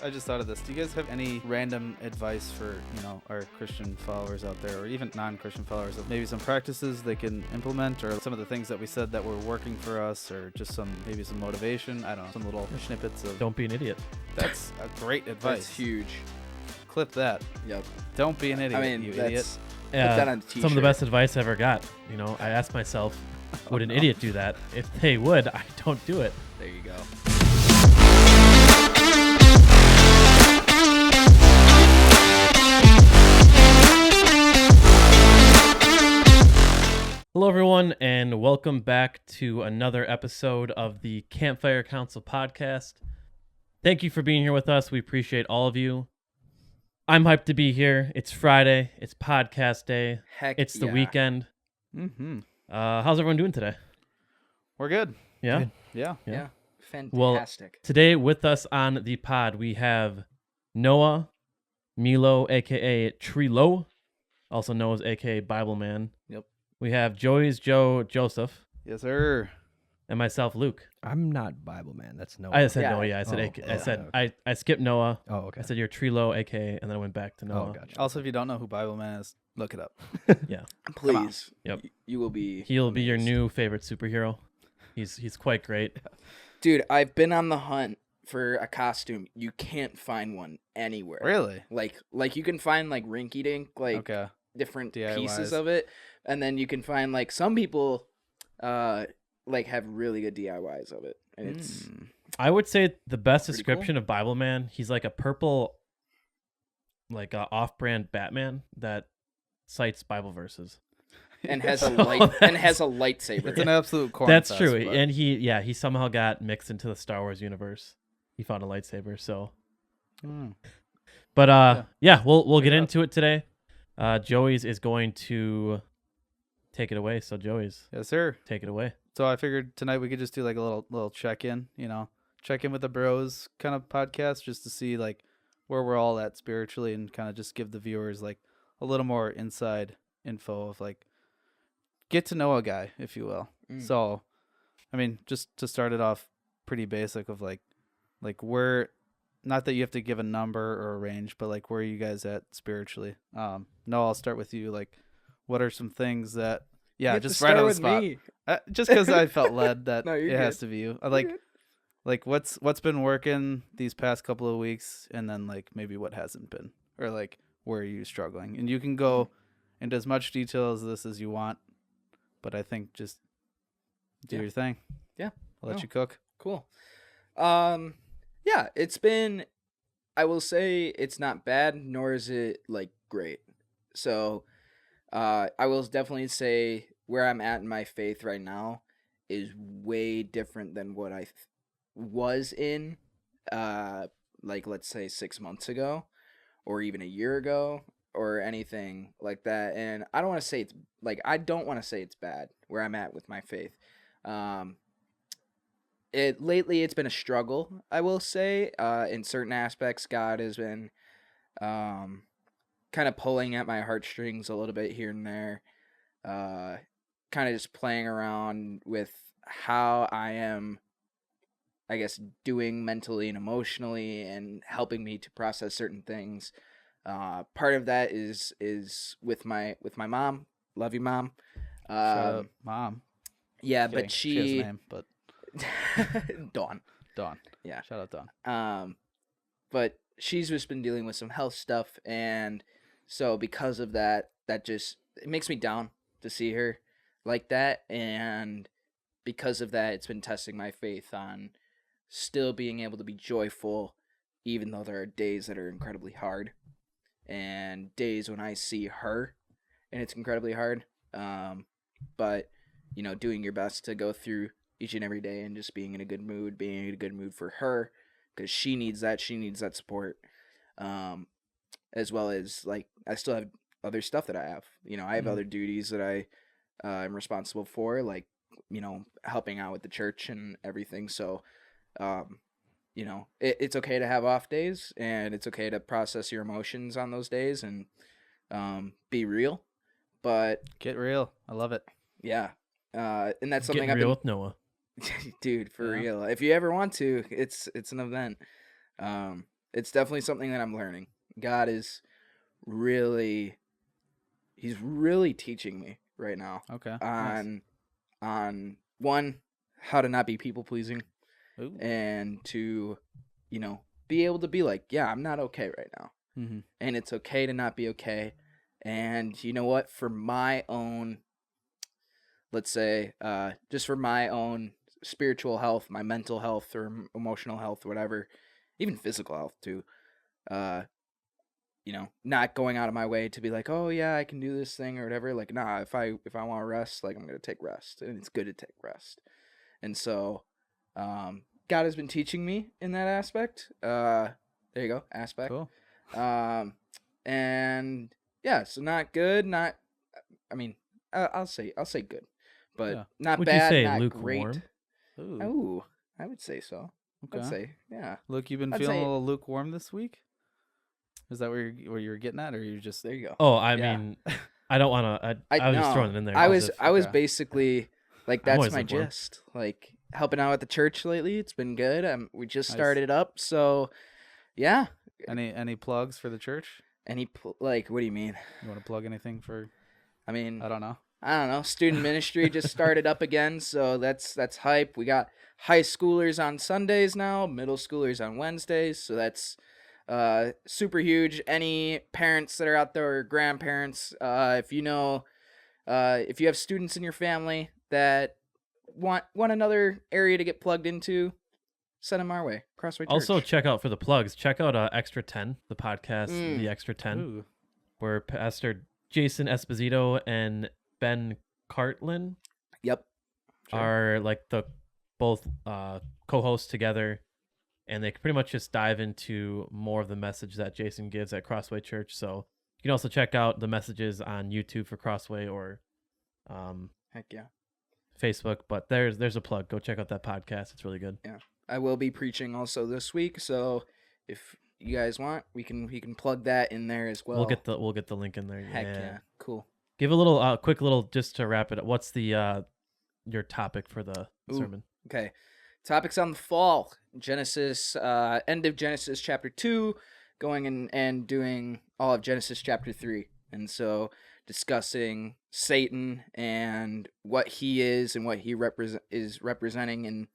I just thought of this. Do you guys have any random advice for, our Christian followers out there, or even non-Christian followers, of maybe some practices they can implement, or some of the things that we said that were working for us, or just maybe some motivation? I don't know, some little snippets of... Don't be an idiot. That's a great advice. That's huge. Clip that. Yep. Don't be an idiot, I mean, you that's, idiot. put that on a t-shirt. Some of the best advice I ever got. I asked myself, would an idiot do that? If they would, I don't do it. There you go. Hello, everyone, and welcome back to another episode of the Campfire Council podcast. Thank you for being here with us. We appreciate all of you. I'm hyped to be here. It's Friday. It's podcast day. Heck It's the yeah. weekend. Mm-hmm. How's everyone doing today? We're good. Yeah? Good. Yeah. Yeah. Well, Fantastic. today with us on the pod, we have Noah, Milo, a.k.a. Trilo, also known as a.k.a. Bible Man. Yep. We have Joey's Joe Joseph, Yes, sir. and myself, Luke. I'm not Bible Man. That's Noah. I said Yeah. Noah, yeah. I said, Oh, AK, I yeah, said okay. I skipped Noah. Oh, okay. I said you're Trilo, a.k.a., and then I went back to Noah. Oh, gotcha. Also, if you don't know who Bible Man is, look it up. Please. Yep. You will be. He'll be your amazed. new favorite superhero. He's quite great. Dude, I've been on the hunt for a costume. You can't find one anywhere. Really? Like you can find like rinky dink, Okay. different DIYs. pieces of it, and then you can find like some people, have really good DIYs of it, and it's I would say the best Pretty description of Bible Man, he's like a purple, like a off-brand Batman that cites Bible verses. and has a So- lightsaber. It's an absolute corn That's fest, true. but- And he somehow got mixed into the Star Wars universe. He found a lightsaber. So, Mm. but yeah, we'll Check get it out. into it today. Joey's is going to take it away. So Joey's, Yes, sir. take it away. So I figured tonight we could just do like a little check-in, check in with the bros kind of podcast, just to see like where we're all at spiritually, and kind of just give the viewers like a little more inside info of like get to know a guy, if you will. Mm. So, I mean, just to start it off pretty basic of like where, not that you have to give a number or a range, but like where are you guys at spiritually? No, I'll start with you. Like, what are some things that, You have to just right start on the with spot. me. Just because I felt led that No, you're it has good. to be you. You're Like, good. like what's been working these past couple of weeks, and then like maybe what hasn't been, or like where are you struggling? And you can go into as much detail as this as you want, but I think just do Yeah. your thing. Yeah. I'll let No. you cook. Cool. Yeah, it's been, I will say it's not bad, nor is it like great. So, I will definitely say where I'm at in my faith right now is way different than what I was in, let's say 6 months ago, or even a year ago, or anything like that. And I don't want to say it's bad where I'm at with my faith. Lately it's been a struggle, I will say. In certain aspects, God has been kind of pulling at my heartstrings a little bit here and there. Kind of just playing around with how I am, I guess, doing mentally and emotionally, and helping me to process certain things. Part of that is with my mom. Love you, Mom. Shout out, Mom. Yeah, Kidding. but She has a she name, but Dawn. Dawn. Yeah. Shout out Dawn. But she's just been dealing with some health stuff, and so because of that, it makes me down to see her like that, and because of that, it's been testing my faith on still being able to be joyful, even though there are days that are incredibly hard, and days when I see her, and it's incredibly hard. But doing your best to go through each and every day and just being in a good mood for her, because she needs that support, as well as like I still have other stuff that I have. I have Mhm. other duties that I am responsible for, like helping out with the church and everything. So it's okay to have off days, and it's okay to process your emotions on those days, and be real. But Get real. I love it. yeah, and that's something Getting I've real been, with Noah. dude, for Yeah. real. If you ever want to, it's an event. It's definitely something that I'm learning. God is really, he's really teaching me right now Okay. Nice. on one, how to not be people pleasing, Ooh. and to, be able to be like, yeah, I'm not okay right now. Mm-hmm. And it's okay to not be okay. And you know what? For my own, let's say, just for my own spiritual health, my mental health or emotional health, whatever, even physical health too, uh, not going out of my way to be like, oh yeah, I can do this thing or whatever. Like, nah, if I want to rest, like I'm gonna take rest, and it's good to take rest. And so, God has been teaching me in that aspect. There you go, aspect. Cool. And yeah, so not good, not. I mean, I'll say good, but Yeah. not Would you bad, say not lukewarm? great. Ooh. Oh, I would say so. Okay. I'd say, yeah. Look, you've been I'd feeling say- a little lukewarm this week. Is that where you're getting at, or you just? There you go. Oh, I Yeah. mean, I don't want to. I was just no, throwing it in there. I as was if- I was okay. basically like, I'm that's always my lukewarm. gist. Like, helping out at the church lately. It's been good. We just Nice. started up, so yeah. Any plugs for the church? Like, what do you mean? You want to plug anything for? I mean, I don't know. Student ministry just started up again, so that's hype. We got high schoolers on Sundays now, middle schoolers on Wednesdays, so that's super huge. Any parents that are out there, or grandparents, if you have students in your family that want another area to get plugged into, send them our way. Crossway Church. Also, check out for the plugs. Check out Extra 10, the podcast, Mm. The Extra 10, Ooh. where Pastor Jason Esposito and Ben Cartlin Yep. Sure. are like the both co-hosts together, and they pretty much just dive into more of the message that Jason gives at Crossway Church. So you can also check out the messages on YouTube for Crossway or Heck yeah. Facebook. But there's a plug. Go check out that podcast. It's really good. I will be preaching also this week, so if you guys want, we can plug that in there as well. We'll get the link in there. Heck yeah. Cool. Give a little quick little just to wrap it up. What's the your topic for the Ooh. sermon? Okay. Topics on the fall. Genesis, end of Genesis chapter 2, going and doing all of Genesis chapter 3. And so discussing Satan and what he is and what he is representing in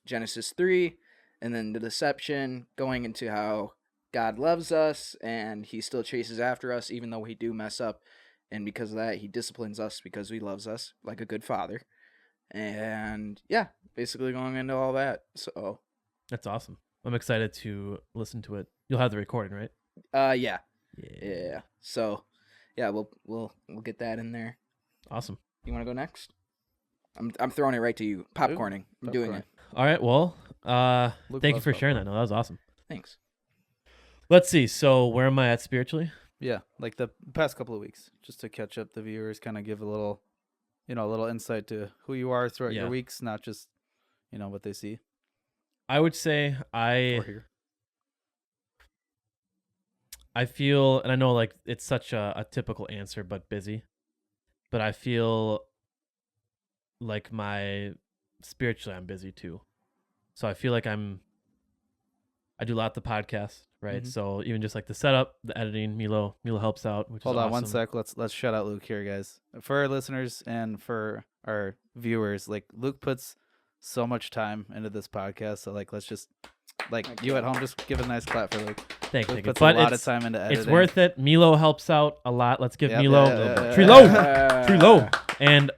Genesis 3, and then the deception, going into how God loves us and he still chases after us even though we do mess up, and because of that he disciplines us because he loves us like a good father. And yeah, basically going into all that. So That's awesome. I'm excited to listen to it. You'll have the recording, right? yeah. So yeah, we'll get that in there. Awesome. You want to go next? I'm throwing it right to you. Popcorning. I'm doing popcorn. it. All right. Well, Luke thank you loves for sharing that. popcorn. No, that was awesome. Thanks. Let's see. So where am I at spiritually? Yeah, like the past couple of weeks, just to catch up the viewers, kind of give a little insight to who you are throughout Yeah. your weeks, not just, what they see I would say or hear. I feel, and I know like it's such a typical answer, but busy. But I feel like spiritually I'm busy too. So I feel like I do a lot of the podcast, right? Mhm. So even just like the setup, the editing, Milo helps out, which Hold is on awesome. one sec. Let's shout out Luke here, guys. For our listeners and for our viewers, like Luke puts so much time into this podcast. So like, let's just you at home, just give a nice clap for Luke. Thank Luke you. puts But a lot of time into editing. it's worth it. Milo helps out a lot. Let's give Yep, Milo yeah. Trilo. Trilo. And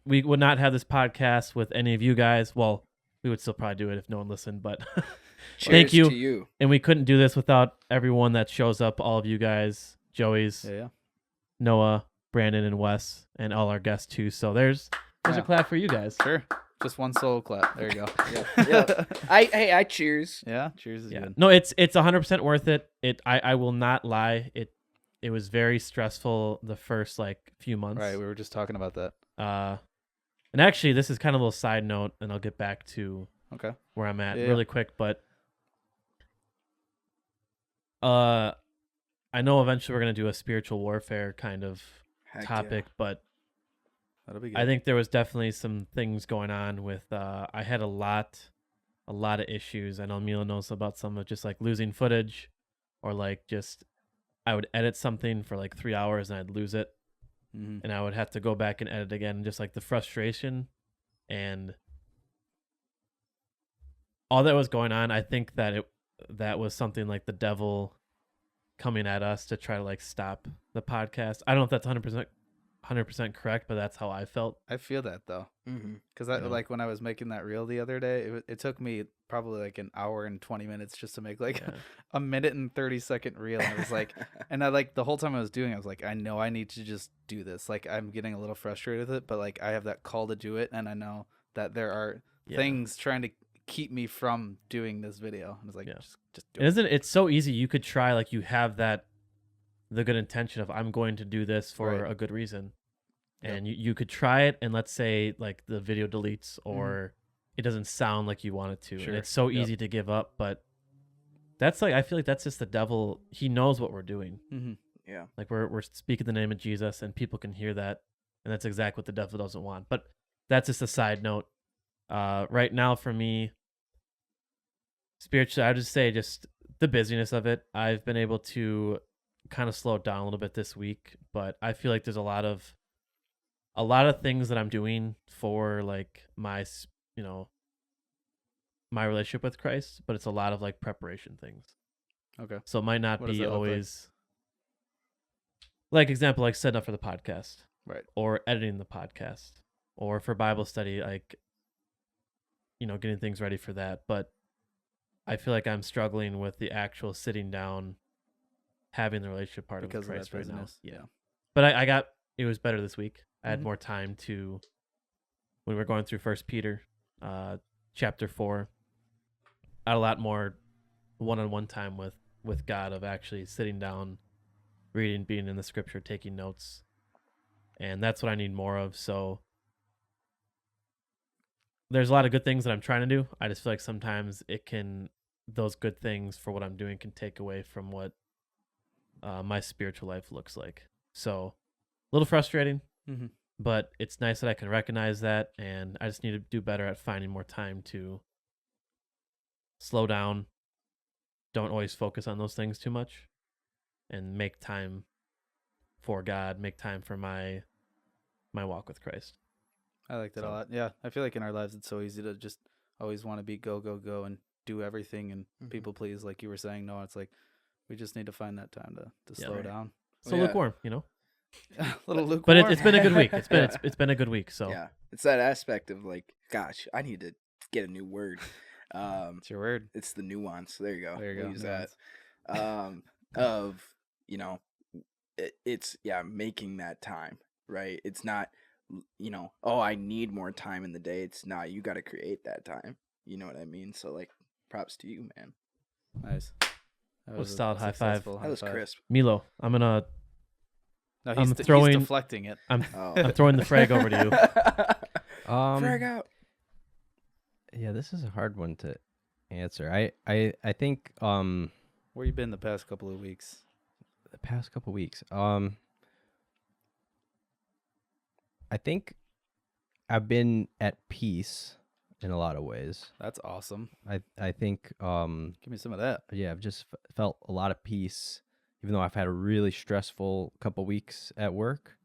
we would not have this podcast with any of you guys. Well, we would still probably do it if no one listened, but thank Cheers you. to you. And we couldn't do this without everyone that shows up, all of you guys, Joey's, Yeah. Noah, Brandon, and Wes, and all our guests too. So there's Yeah. a clap for you guys. Sure. Just one solo clap. There you go. Yeah. I cheers. Yeah. Cheers is Yeah. good. No, it's 100% worth it. I will not lie. It was very stressful the first few months. Right. We were just talking about that. And actually, this is kind of a little side note, and I'll get back to Okay. where I'm at Yeah. really quick. But I know eventually we're gonna do a spiritual warfare kind of Heck topic, but That'll be good. I think there was definitely some things going on with I had a lot a lot of issues. I know Milo knows about some of just like losing footage, or like just I would edit something for like 3 hours and I'd lose it, and I would have to go back and edit again. And just like the frustration and all that was going on, I think that was something like the devil coming at us to try to like stop the podcast. I don't know if that's 100% correct, but that's how I felt. I feel that though, Mm-hmm. because You know? like when I was making that reel the other day, it took me probably like an hour and 20 minutes just to make like Yeah. a minute and 30-second reel. And it was like, and I like the whole time I was doing, I was like, I know I need to just do this. Like I'm getting a little frustrated with it, but like I have that call to do it, and I know that there are Yeah. things trying to keep me from doing this video. And it's like, Yeah. just do And it. isn't it so easy? You could try, like, you have the good intention of, I'm going to do this for Right. a good reason. Yep. And you could try it, and let's say like the video deletes, or it doesn't sound like you want it to. Sure. And it's so Yep. easy to give up, but that's like, I feel like that's just the devil. He knows what we're doing. Mm-hmm. Yeah. Like we're speaking the name of Jesus, and people can hear that, and that's exactly what the devil doesn't want. But that's just a side note. Right now for me, spiritually, I would just say just the busyness of it. I've been able to kind of slow it down a little bit this week, but I feel like there's a lot of things that I'm doing for like my my relationship with Christ, but it's a lot of like preparation things. Okay. So it might not What does be that look like? always like example, like setting up for the podcast, Right. or editing the podcast, or for Bible study, like getting things ready for that. But I feel like I'm struggling with the actual sitting down, having the relationship part Because of of Christ that right now. business. Yeah. But it was better this week. I had Mhm. more time to, when we were going through First Peter, chapter 4, I had a lot more one-on-one time with God, of actually sitting down, reading, being in the scripture, taking notes. And that's what I need more of. So there's a lot of good things that I'm trying to do. I just feel like sometimes those good things for what I'm doing can take away from what my spiritual life looks like. So a little frustrating, Mm-hmm. but it's nice that I can recognize that, and I just need to do better at finding more time to slow down. Don't always focus on those things too much, and make time for God, make time for my walk with Christ. I like that a So- lot. Yeah, I feel like in our lives it's so easy to just always want to be go go go and do everything and Mhm. people please, like you were saying. No, it's like we just need to find that time to Yeah. slow Right. down. So Yeah. lukewarm, A little lukewarm. But it's been a good week. It's been Yeah. it's been a good week. So Yeah. It's that aspect of like, gosh, I need to get a new word. It's your word. It's the nuance. There you go. There you We'll go. use nuance. that. Of it's making that time, right? It's not oh, I need more time in the day. It's not, you got to create that time. You know what I mean? So like, props to you, man. Nice. That What a a solid high five. successful That was high five. crisp. Milo, I'm No, I'm he's throwing- deflecting it. I'm Oh. throwing the frag over to you. Frag out. Yeah, this is a hard one to answer. I think Where you been the past couple of weeks? the past couple weeks. I think I've been at peace in a lot of ways. That's awesome. I think Give me some of that. yeah, I've just felt a lot of peace, even though I've had a really stressful couple weeks at work.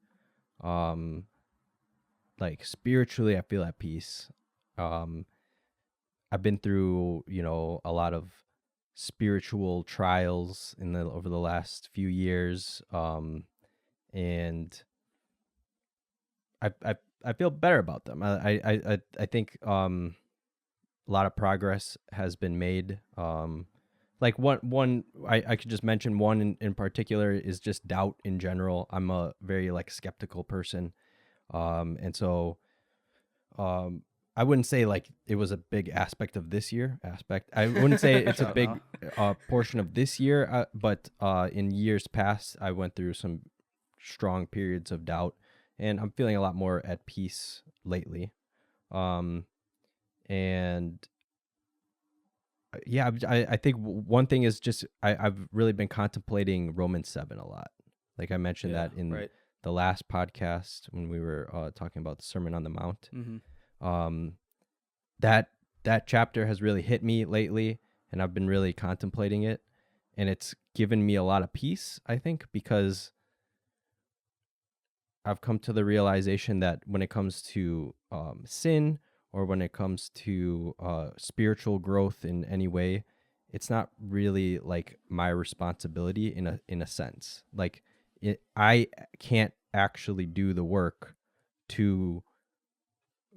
Like spiritually, I feel at peace. I've been through, a lot of spiritual trials over the last few years, and I feel better about them. I think a lot of progress has been made. Like one I could just mention one in particular is just doubt in general. I'm a very like skeptical person, and so I wouldn't say like it was a big aspect of this year. I wouldn't say it's a big portion of this year, but in years past, I went through some strong periods of doubt, and I'm feeling a lot more at peace lately. And yeah, I think one thing is just I've really been contemplating Romans 7 a lot. Like I mentioned Yeah, that in right. the last podcast when we were talking about the Sermon on the Mount. Mm-hmm. That that chapter has really hit me lately, and I've been really contemplating it, and it's given me a lot of peace, I think, because I've come to the realization that when it comes to sin, or when it comes to spiritual growth in any way, it's not really like my responsibility in a sense. Like I can't actually do the work to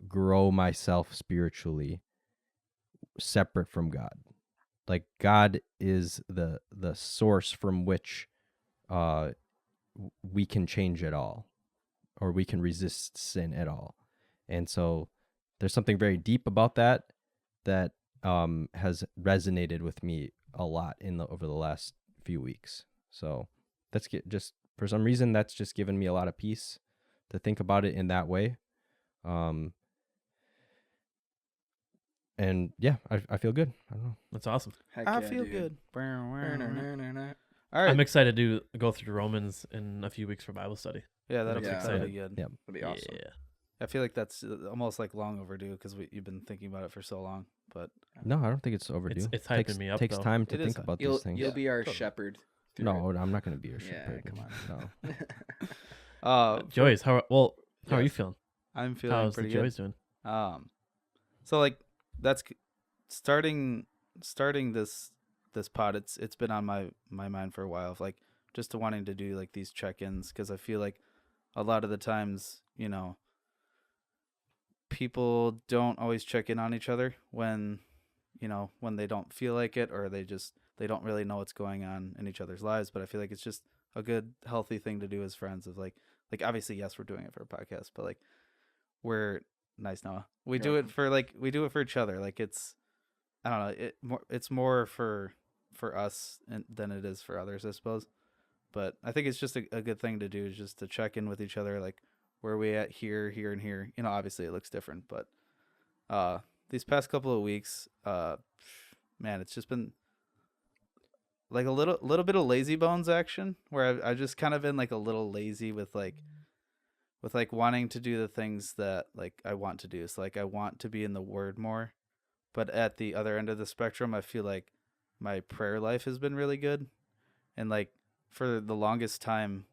grow myself spiritually separate from God. Like God is the source from which we can change it all, or we can resist sin at all. And so there's something very deep about that has resonated with me a lot over the last few weeks. So just for some reason that's just given me a lot of peace to think about it in that way. And yeah, I feel good. I don't know. That's awesome. Heck I yeah, feel dude. good. All I'm right. excited to go through Romans in a few weeks for Bible study. Yeah, that'll Yeah. be good. Yeah. That'd be awesome. Yeah. I feel like that's almost like long overdue because you've been thinking about it for so long. But No, I don't think it's overdue. It's hyping me up, Takes though. time to It is think hype. about You'll these things. be our totally. shepherd. through No, I'm not going to be your Yeah, shepherd. come on. No. Joyce, how are you Yes. feeling? I'm feeling How's the pretty Joyce good. doing? So like that's starting this pod. It's been on my mind for a while of like just wanting to do like these check-ins, because I feel like a lot of the times, people don't always check in on each other when they don't feel like it, or they don't really know what's going on in each other's lives. But I feel like it's just a good, healthy thing to do as friends, of like obviously, yes, we're doing it for a podcast, but like we're nice, Noah. We do it for each other. Like it's, I don't know, it's more for us than it is for others, I suppose. But I think it's just a good thing to do, is just to check in with each other, like where are we at here, and here. Obviously it looks different, but these past couple of weeks, man, it's just been like a little bit of lazy bones action, where I've just kind of been like a little lazy with wanting to do the things that like I want to do. So like I want to be in the Word more, but at the other end of the spectrum, I feel like my prayer life has been really good, and like for the longest time,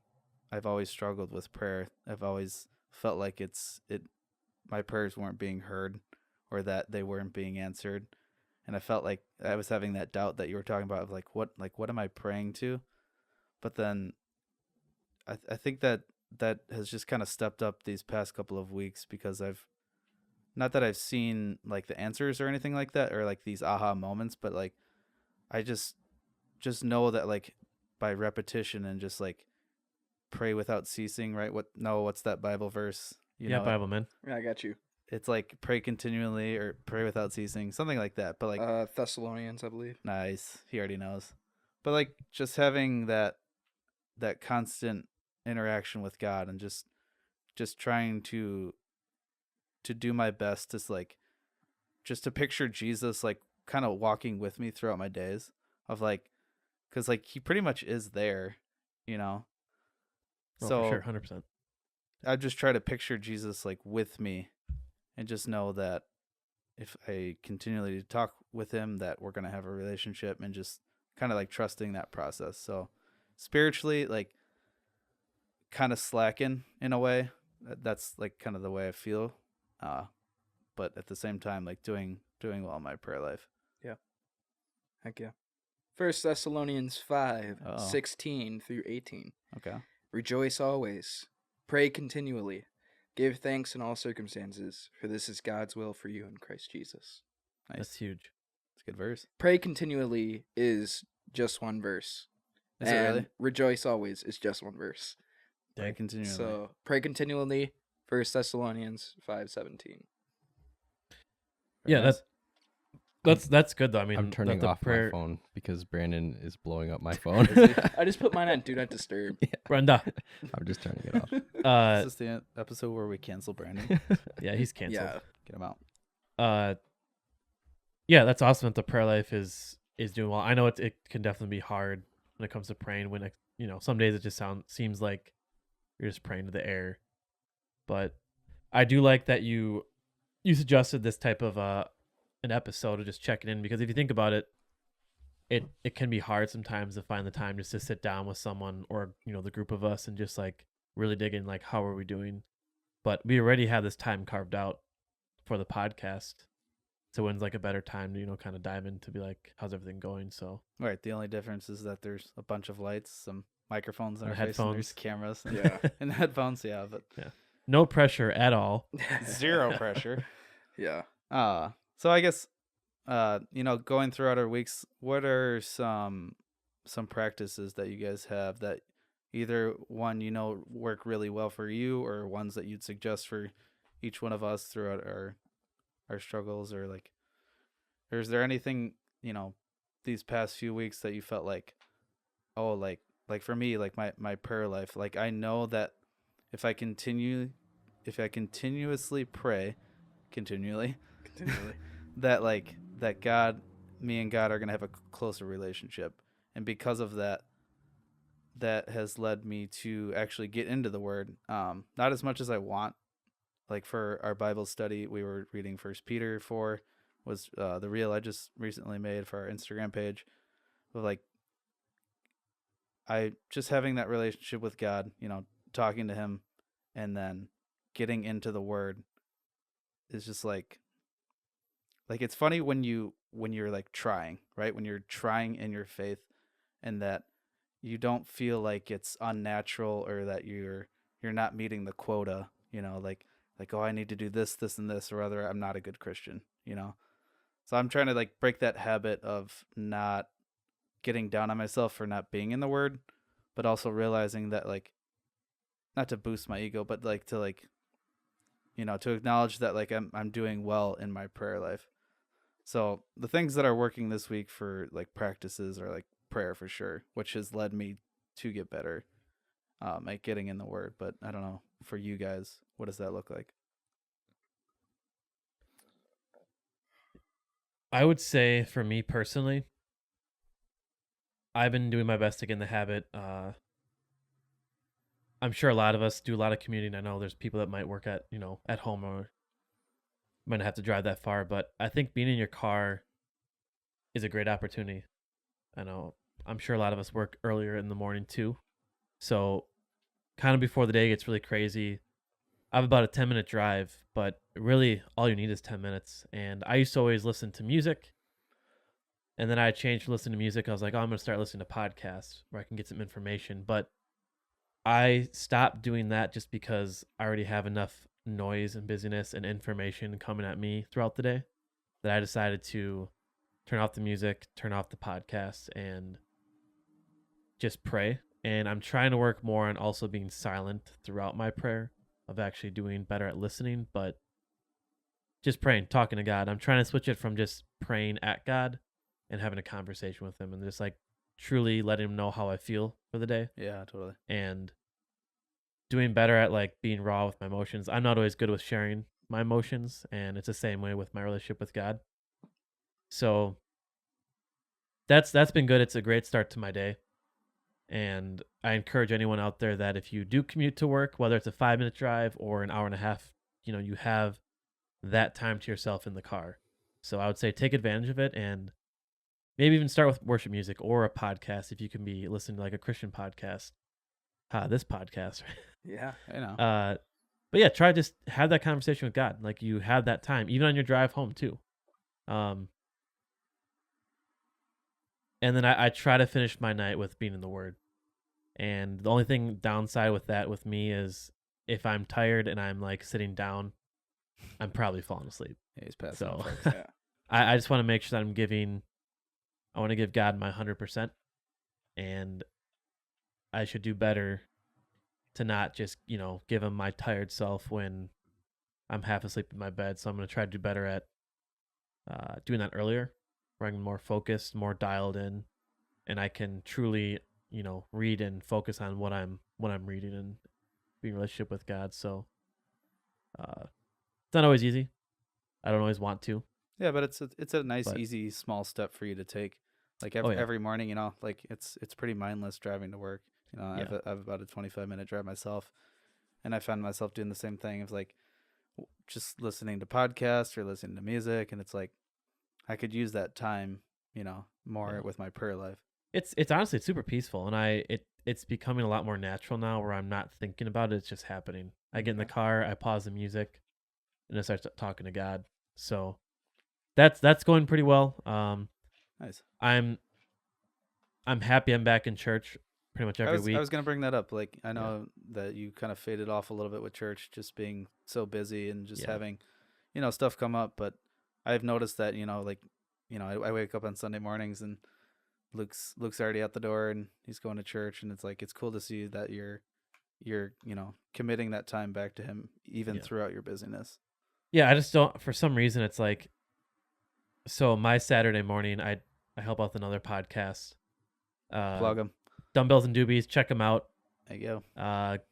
I've always struggled with prayer. I've always felt like my prayers weren't being heard, or that they weren't being answered. And I felt like I was having that doubt that you were talking about, of like what am I praying to? But then I think that has just kind of stepped up these past couple of weeks, because not that I've seen like the answers or anything like that, or like these aha moments, but like I just know that like by repetition and just like pray without ceasing, right? What's that Bible verse? Bible man. Yeah, I got you. It's like pray continually or pray without ceasing, something like that. But like Thessalonians, I believe. nice, he already knows. But like just having that constant interaction with God, and just trying to do my best to picture Jesus like kind of walking with me throughout my days, of like, because like he pretty much is there, Oh, so for sure, 100%. I just try to picture Jesus like with me, and just know that if I continually talk with him, that we're gonna have a relationship, and just kind of like trusting that process. So spiritually, like kind of slacking in a way. That's like kind of the way I feel, but at the same time, like doing well in my prayer life. Heck yeah. 1 Thessalonians 5, Uh-oh. 16 through 18. Okay. Rejoice always. Pray continually. Give thanks in all circumstances, for this is God's will for you in Christ Jesus. Nice. That's huge. It's a good verse. Pray continually is just one verse. Is it really? Rejoice always is just one verse. Pray continually. So pray continually, 1 Thessalonians 5:17. Yeah, nice. that's good though. I mean, I'm turning the off prayer. my phone because Brandon is blowing up my phone. I just put mine on Do Not Disturb. Brenda. I'm just turning it off. Is this the episode where we cancel Brandon? Yeah, he's canceled. Yeah. Get him out. Yeah, that's awesome that the prayer life is doing well. I know it can definitely be hard when it comes to praying, when some days it just seems like you're just praying to the air. But I do like that you suggested this type of an episode of just checking in, because if you think about it, it can be hard sometimes to find the time just to sit down with someone, or the group of us, and just like really dig in, like, how are we doing. But we already have this time carved out for the podcast, so when's like a better time to kind of dive in to be like, how's everything going? So Right. The only difference is that there's a bunch of lights, some microphones in And our face, and there's headphones. cameras. Yeah. And headphones, yeah, but no pressure at all. zero pressure. Yeah. So I guess going throughout our weeks, what are some practices that you guys have that either one work really well for you, or ones that you'd suggest for each one of us throughout our struggles, or is there anything these past few weeks that you felt like, oh, like for me, like my prayer life, like I know that if I continuously pray continually that God, me and God are going to have a closer relationship. And because of that has led me to actually get into the word. Not as much as I want. Like for our Bible study, we were reading 1 Peter 4, was the reel I just recently made for our Instagram page. But like, I just having that relationship with God, talking to him, and then getting into the word is just like it's funny when you're like trying, right? When you're trying in your faith, and that you don't feel like it's unnatural, or that you're not meeting the quota, like, oh, I need to do this, and this, or other, I'm not a good Christian, So I'm trying to like break that habit of not getting down on myself for not being in the word, but also realizing that, like, not to boost my ego, but like to to acknowledge that like I'm doing well in my prayer life. So the things that are working this week for like practices are like prayer for sure, which has led me to get better at getting in the word. But I don't know, for you guys, what does that look like? I would say for me personally, I've been doing my best to get in the habit. I'm sure a lot of us do a lot of commuting. I know there's people that might work at home, or might not have to drive that far, but I think being in your car is a great opportunity. I know I'm sure a lot of us work earlier in the morning too. So kind of before the day gets really crazy, I have about a 10-minute drive, but really all you need is 10 minutes. And I used to always listen to music, and then I changed to listen to music. I was like, oh, I'm going to start listening to podcasts where I can get some information. But I stopped doing that just because I already have enough noise and busyness and information coming at me throughout the day, that I decided to turn off the music, turn off the podcast, and just pray. And I'm trying to work more on also being silent throughout my prayer, of actually doing better at listening, but just praying, talking to God. I'm trying to switch it from just praying at God and having a conversation with him, and just like truly letting him know how I feel for the day, Yeah, totally. and doing better at like being raw with my emotions. I'm not always good with sharing my emotions, and it's the same way with my relationship with God. So that's been good. It's a great start to my day. And I encourage anyone out there that if you do commute to work, whether it's a 5-minute drive or an hour and a half, you have that time to yourself in the car. So I would say take advantage of it, and maybe even start with worship music or a podcast if you can be listening to like a Christian podcast. This podcast. Yeah. I know. But yeah, try to just have that conversation with God. Like, you have that time, even on your drive home too. And then I try to finish my night with being in the Word. And the only thing downside with that with me is if I'm tired and I'm like sitting down, I'm probably falling asleep. Yeah, he's passing So out, folks. Yeah. I just want to make sure that I want to give God my 100%. And I should do better to not just, give him my tired self when I'm half asleep in my bed. So I'm going to try to do better at doing that earlier, where I'm more focused, more dialed in, and I can truly, read and focus on what I'm reading and being in a relationship with God. So it's not always easy. I don't always want to. Yeah, but it's a nice, But- easy, small step for you to take. Like Oh, yeah. every morning, like it's pretty mindless driving to work. I Yeah. have about a 25-minute drive myself, and I find myself doing the same thing of like just listening to podcasts or listening to music, and it's like I could use that time, more Yeah. with my prayer life. It's honestly super peaceful, and it's becoming a lot more natural now where I'm not thinking about it. It's just happening. I get in the Okay. car, I pause the music, and I start talking to God. So that's going pretty well. Nice. I'm happy I'm back in church pretty much I every was I week. was gonna bring that up. Like I Yeah. know that you kind of faded off a little bit with church, just being so busy and just Yeah. having, stuff come up. But I've noticed that I wake up on Sunday mornings and Luke's already at the door and he's going to church, and it's like it's cool to see that you're committing that time back to him even Yeah. throughout your busyness. Yeah, I just don't, for some reason it's like, so my Saturday morning I help out with another podcast. Plug him. Dumbbells and Doobies, check them out. There you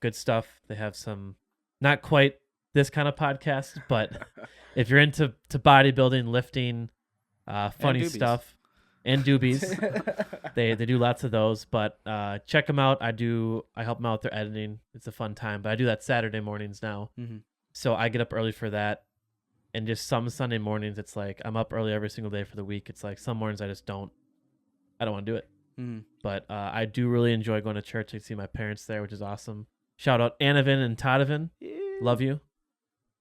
Good stuff. They have some, not quite this kind of podcast, but if you're into bodybuilding, lifting, funny doobies. stuff, and doobies, they do lots of those. But check them out. I help them out with their editing. It's a fun time. But I do that Saturday mornings now, Mm-hmm. so I get up early for that. And just some Sunday mornings, it's like I'm up early every single day for the week. It's like some mornings I don't want to do it. Mm-hmm. But I do really enjoy going to church. I see my parents there, which is awesome. Shout out Annavin and Toddavin. Love you.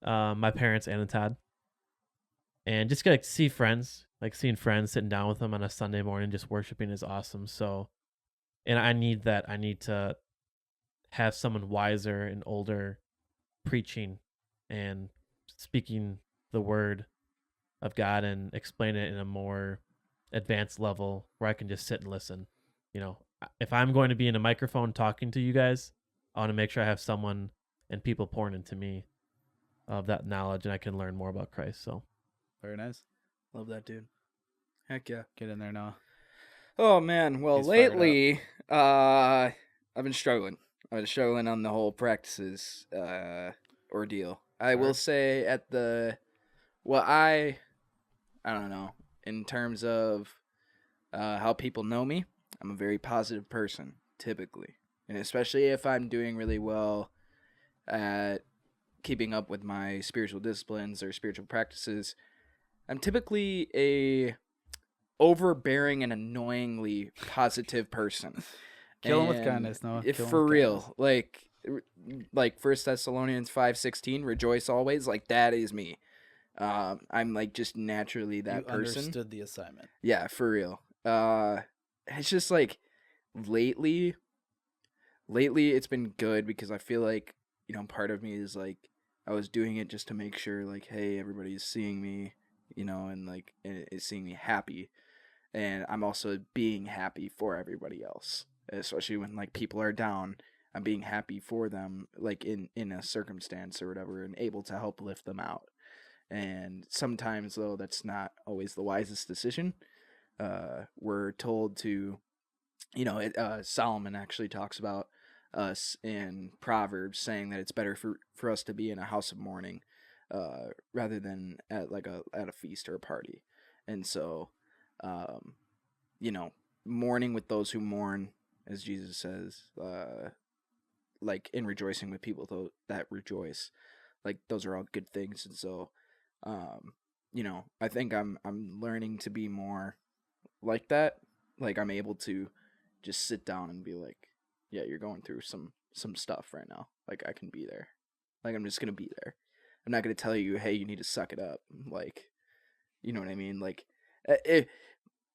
My parents, Ann and Todd. And just get to see friends, like seeing friends, sitting down with them on a Sunday morning, just worshiping is awesome. So, and I need that. I need to have someone wiser and older preaching and speaking the word of God and explain it in a more advanced level where I can just sit and listen. If I'm going to be in a microphone talking to you guys, I want to make sure I have someone and people pouring into me of that knowledge, and I can learn more about Christ. So Very nice. Love that, dude. Heck yeah. Get in there now. Oh man, well He's fired up. lately, I've been struggling. I've been struggling on the whole practices ordeal. I will Hard. say I don't know, in terms of how people know me, I'm a very positive person typically, and especially if I'm doing really well at keeping up with my spiritual disciplines or spiritual practices, I'm typically a overbearing and annoyingly positive person. Kill him with And kindness, Noah. if Kill him for with real, kindness. like 1 Thessalonians 5:16, rejoice always. Like that is me. I'm like just naturally that You person. understood the assignment. Yeah, for real. It's just like lately it's been good because I feel like part of me is like I was doing it just to make sure like, hey, everybody's seeing me, and like and is seeing me happy, and I'm also being happy for everybody else, especially when like people are down. I'm being happy for them, like in a circumstance or whatever, and able to help lift them out. And sometimes though, that's not always the wisest decision. We're told to, Solomon actually talks about us in Proverbs saying that it's better for us to be in a house of mourning, rather than at at a feast or a party. And so, um, mourning with those who mourn, as Jesus says, like in rejoicing with people that rejoice, like those are all good things. And so, I think I'm learning to be more like that. Like I'm able to just sit down and be like, yeah, you're going through some stuff right now. Like I can be there. Like I'm just gonna be there. I'm not gonna tell you, hey, you need to suck it up. Like, you know what I mean? Like,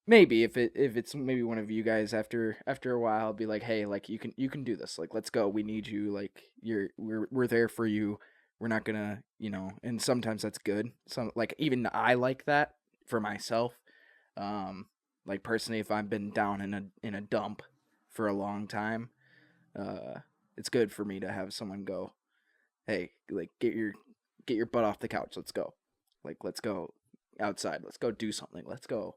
maybe if it's maybe one of you guys after a while, I'll be like, hey, like you can do this. Like let's go. We need you. Like we're there for you. We're not gonna, and sometimes that's good. Some like even I like that for myself. Like personally, if I've been down in a dump for a long time, it's good for me to have someone go, hey, like get your butt off the couch. Let's go. Like let's go outside. Let's go do something. Let's go,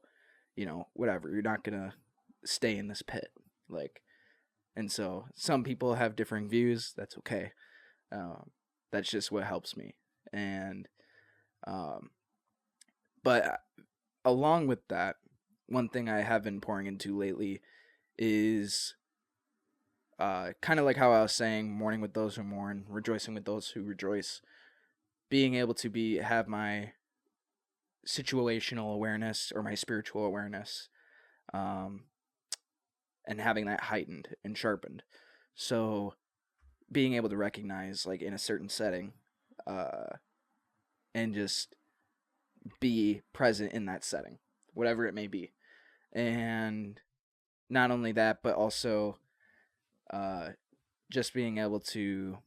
whatever. You're not gonna stay in this pit. Like, and so some people have differing views. That's okay. That's just what helps me. And, but along with that, one thing I have been pouring into lately is kind of like how I was saying, mourning with those who mourn, rejoicing with those who rejoice, being able to have my situational awareness or my spiritual awareness, and having that heightened and sharpened. So being able to recognize like in a certain setting, and just be present in that setting, whatever it may be. And not only that, but also just being able to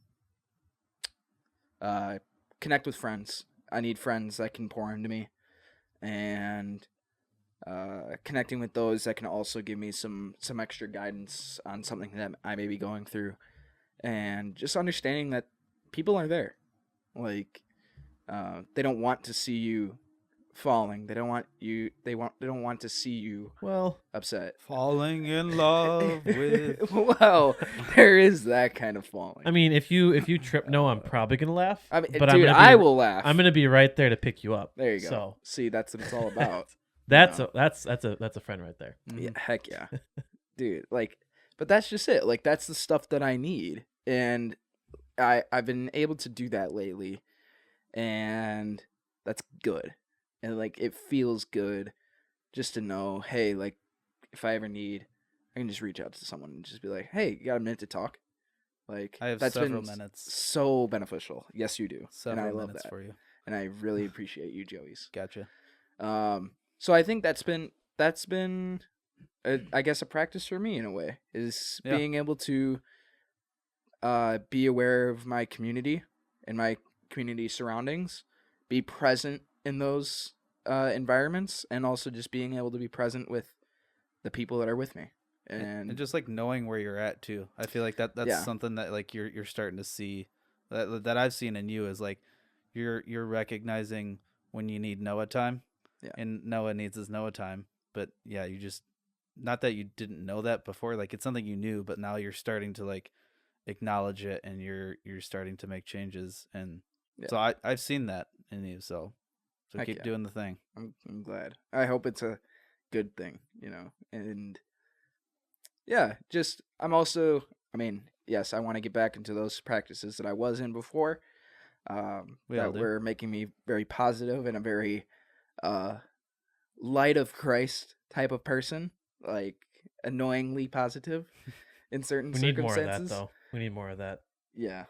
connect with friends. I need friends that can pour into me, and connecting with those that can also give me some extra guidance on something that I may be going through, and just understanding that people are there. Like they don't want to see you falling. They don't want to see you Well, upset. Falling in love with. Well, there is that kind of falling. I mean, if you trip, no, I'm probably gonna laugh. I mean, but dude, I'm gonna I will laugh. I'm gonna be right there to pick you up. There you go. So See, that's what it's all about. that's know? that's a friend right there. Yeah, heck yeah, dude. Like, but that's just it. Like, that's the stuff that I need, and I've been able to do that lately, and that's good. And like, it feels good just to know, hey, like, if I ever need, I can just reach out to someone and just be like, hey, you got a minute to talk? Like, I have that's several been minutes. so beneficial. Yes, you do, Several and I love minutes that, for you. and I really appreciate you, Joey's. Gotcha. So I think that's been I guess a practice for me in a way, is Yeah. being able to be aware of my community and my community surroundings, be present in those environments, and also just being able to be present with the people that are with me. And just like knowing where you're at too. I feel like that's Yeah. something that like you're starting to see that I've seen in you is like you're recognizing when you need Noah time. Yeah. And Noah needs his Noah time. But yeah, you just, not that you didn't know that before, like it's something you knew, but now you're starting to like acknowledge it, and you're starting to make changes. And Yeah. so I've seen that in you. So Heck keep yeah. doing the thing. I'm glad. I hope it's a good thing, and yeah, just I'm also, I mean, yes, I want to get back into those practices that I was in before, We all that do. were making me very positive and a very light of Christ type of person, like annoyingly positive in certain We need more of circumstances. that though. We need more of that. Yeah,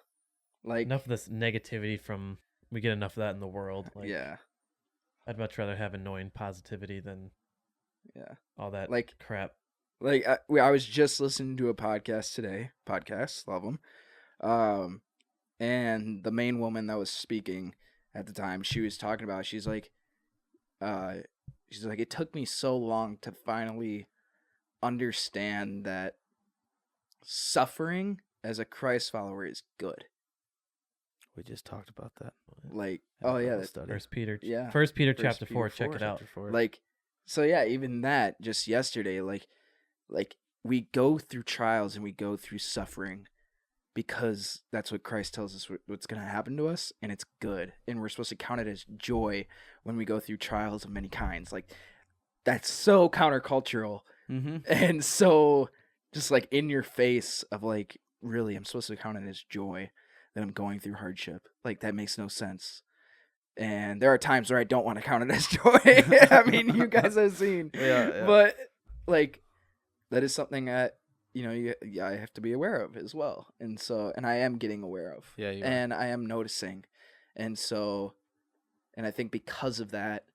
like Enough of this negativity from. We get enough of that in the world. Like, yeah, I'd much rather have annoying positivity than yeah. all that Like- crap. Like I was just listening to a podcast today. Podcasts, love them. And the main woman that was speaking at the time, she was talking about. She's like, it took me so long to finally understand that suffering as a Christ follower is good. We just talked about that. Like, in a oh yeah, Bible that- study. First Peter. Yeah. First Peter First chapter Peter 4. Check 4, it out. Chapter 4. like, so yeah, even that just yesterday, like we go through trials and we go through suffering because that's what Christ tells us what's going to happen to us, and it's good, and we're supposed to count it as joy when we go through trials of many kinds. Like, that's so countercultural Mm-hmm. and so just like in your face of like, really, I'm supposed to count it as joy that I'm going through hardship. Like, that makes no sense. And there are times where I don't want to count it as joy. I mean, you guys have seen. Yeah. But like, that is something that I have to be aware of as well. And so, and I am getting aware of. Yeah, you are. And I am noticing. And so, and I think because of that,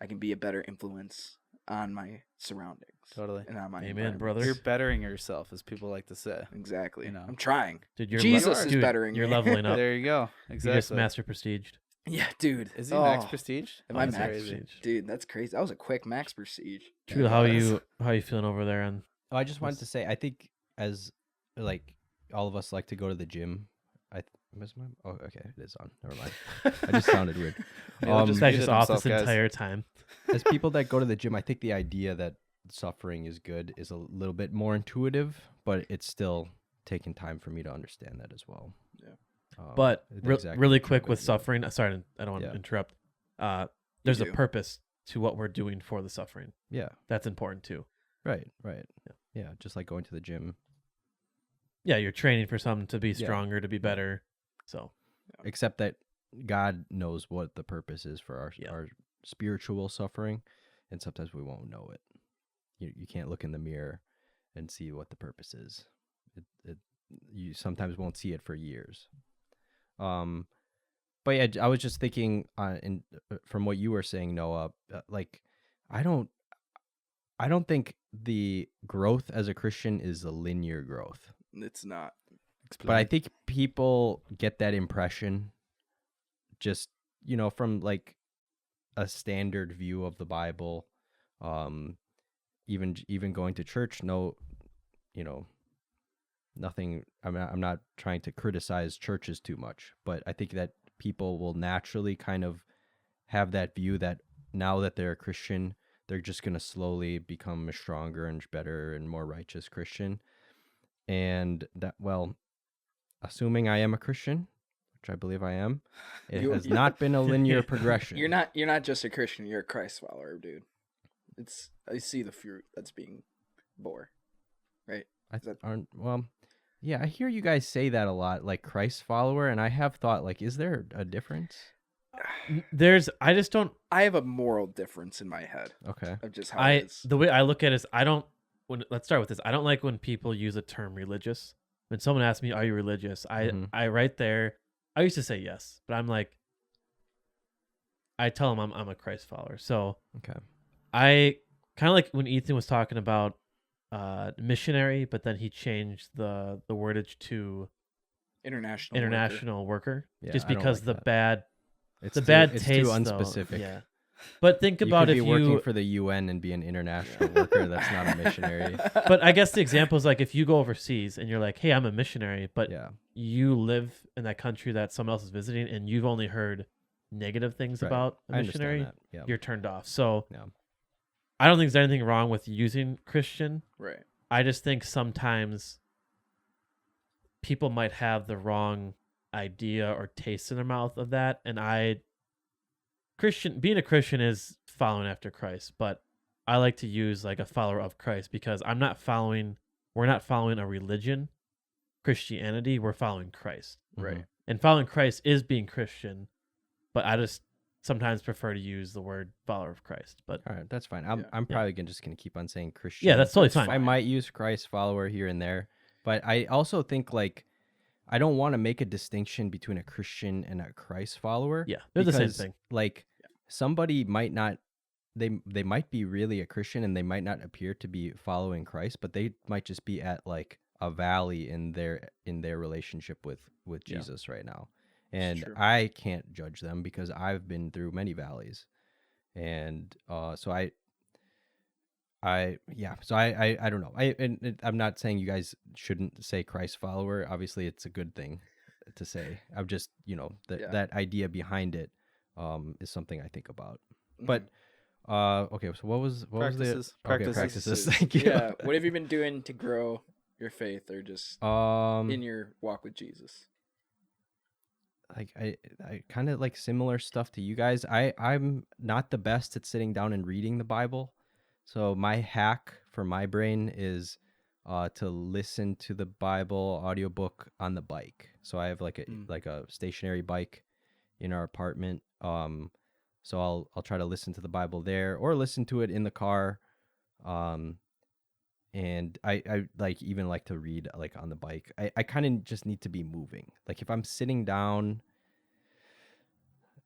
I can be a better influence on my surroundings. Totally. And on my Amen, environments. brother. You're bettering yourself, as people like to say. Exactly. You know. I'm trying. Dude, you're Jesus is dude, bettering You're me. leveling up. There you go. You Exactly. just master prestiged. Yeah, dude. Is he max Oh, prestige? Am I That's max crazy. prestige? Dude, that's crazy. That was a quick max prestige. True. Yeah, How it was. you feeling over there? On Oh, I just wanted to say, I think as like all of us like to go to the gym. Oh, okay, it is on. Never mind. I just sounded weird. Neil just Zach muted just off himself, this guys. entire time. As people that go to the gym, I think the idea that suffering is good is a little bit more intuitive, but it's still taking time for me to understand that as well. Yeah. But exactly really what you're quick trying with to do. suffering. Sorry, I don't want Yeah. to interrupt. There's a do. purpose to what we're doing for the suffering. Yeah, That's important too. right. Yeah. Yeah, just like going to the gym. Yeah, you're training for something to be Yeah. stronger, to be better. So Except that God knows what the purpose is for Yeah. our spiritual suffering, and sometimes we won't know it. You can't look in the mirror and see what the purpose is. You sometimes won't see it for years. But yeah, I was just thinking, from what you were saying, Noah, like I don't think the growth as a Christian is a linear growth. It's not. But I think people get that impression just, from like a standard view of the Bible, even going to church. Nothing. I'm not trying to criticize churches too much, but I think that people will naturally kind of have that view that now that they're a Christian, they're just going to slowly become a stronger and better and more righteous Christian. And that, well, assuming I am a Christian, which I believe I am, it has not been a linear progression. You're not just a Christian, you're a Christ follower, dude. I see the fruit that's being bore. Right? Yeah, I hear you guys say that a lot, like Christ follower, and I have thought, like, is there a difference? I have a moral difference in my head. Okay. Of just how it is. The way I look at it is let's start with this. I don't like when people use the term religious. When someone asks me, "Are you religious?" I right there, I used to say yes, but I'm like, I tell them I'm a Christ follower. So okay, I kind of like when Ethan was talking about missionary, but then he changed the wordage to international worker, Yeah, just I don't because like the that. bad it's taste, too though. unspecific. Yeah. But think You about could if be you working for the UN and be an international worker. That's not a missionary. But I guess the example is like if you go overseas and you're like, "Hey, I'm a missionary," but Yeah. you live in that country that someone else is visiting, and you've only heard negative things Right. about a I understand missionary, that. Yeah. you're turned off. So Yeah. I don't think there's anything wrong with using Christian. Right. I just think sometimes people might have the wrong idea or taste in their mouth of that, and being a Christian is following after Christ, but I like to use like a follower of Christ because we're not following a religion, Christianity, we're following Christ. Right. And following Christ is being Christian, but I just sometimes prefer to use the word follower of Christ. But All right, that's fine. I'm Yeah. probably just gonna keep on saying Christian. yeah, that's totally fine. I might use Christ follower here and there, but I also think like I don't want to make a distinction between a Christian and a Christ follower. Yeah, they're the same because, thing. Like somebody might not, they might be really a Christian and they might not appear to be following Christ, but they might just be at like a valley in their relationship with Yeah. Jesus right now. And true. I can't judge them because I've been through many valleys. And so I don't know. I'm not saying you guys shouldn't say Christ follower. Obviously, it's a good thing to say. I'm just, that idea behind it is something I think about. But okay, so what was Practices. the okay, practices? Thank you. Yeah. What have you been doing to grow your faith or just in your walk with Jesus? Like I kind of like similar stuff to you guys. I'm not the best at sitting down and reading the Bible. So my hack for my brain is to listen to the Bible audiobook on the bike. So I have like a stationary bike in our apartment. So I'll try to listen to the Bible there or listen to it in the car. And I even like to read like on the bike. I kind of just need to be moving. Like if I'm sitting down,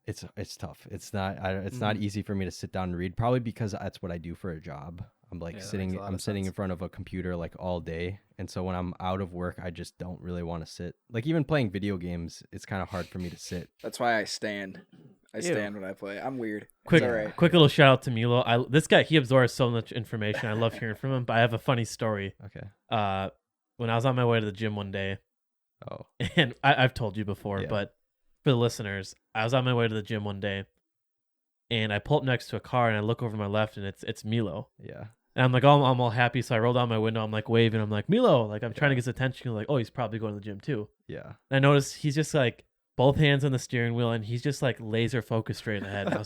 it's tough. It's not easy for me to sit down and read, probably because that's what I do for a job. I'm like I'm sitting in front of a computer like all day. And so when I'm out of work, I just don't really want to sit. Like even playing video games, it's kind of hard for me to sit. That's why I stand. I stand when I play. I'm weird. Quick, It's all right. quick little shout out to Milo. This guy, he absorbs so much information. I love hearing from him. But I have a funny story. Okay. When I was on my way to the gym one day, Oh. and I've told you before, Yeah. but for the listeners, I was on my way to the gym one day, and I pull up next to a car, and I look over my left, and it's Milo. Yeah. And I'm like, oh, I'm all happy. So I roll down my window. I'm like waving. I'm like, Milo. Like I'm trying to get his attention. Like, oh, he's probably going to the gym too. Yeah. And I noticed he's just like both hands on the steering wheel, and he's just like laser focused straight ahead. And I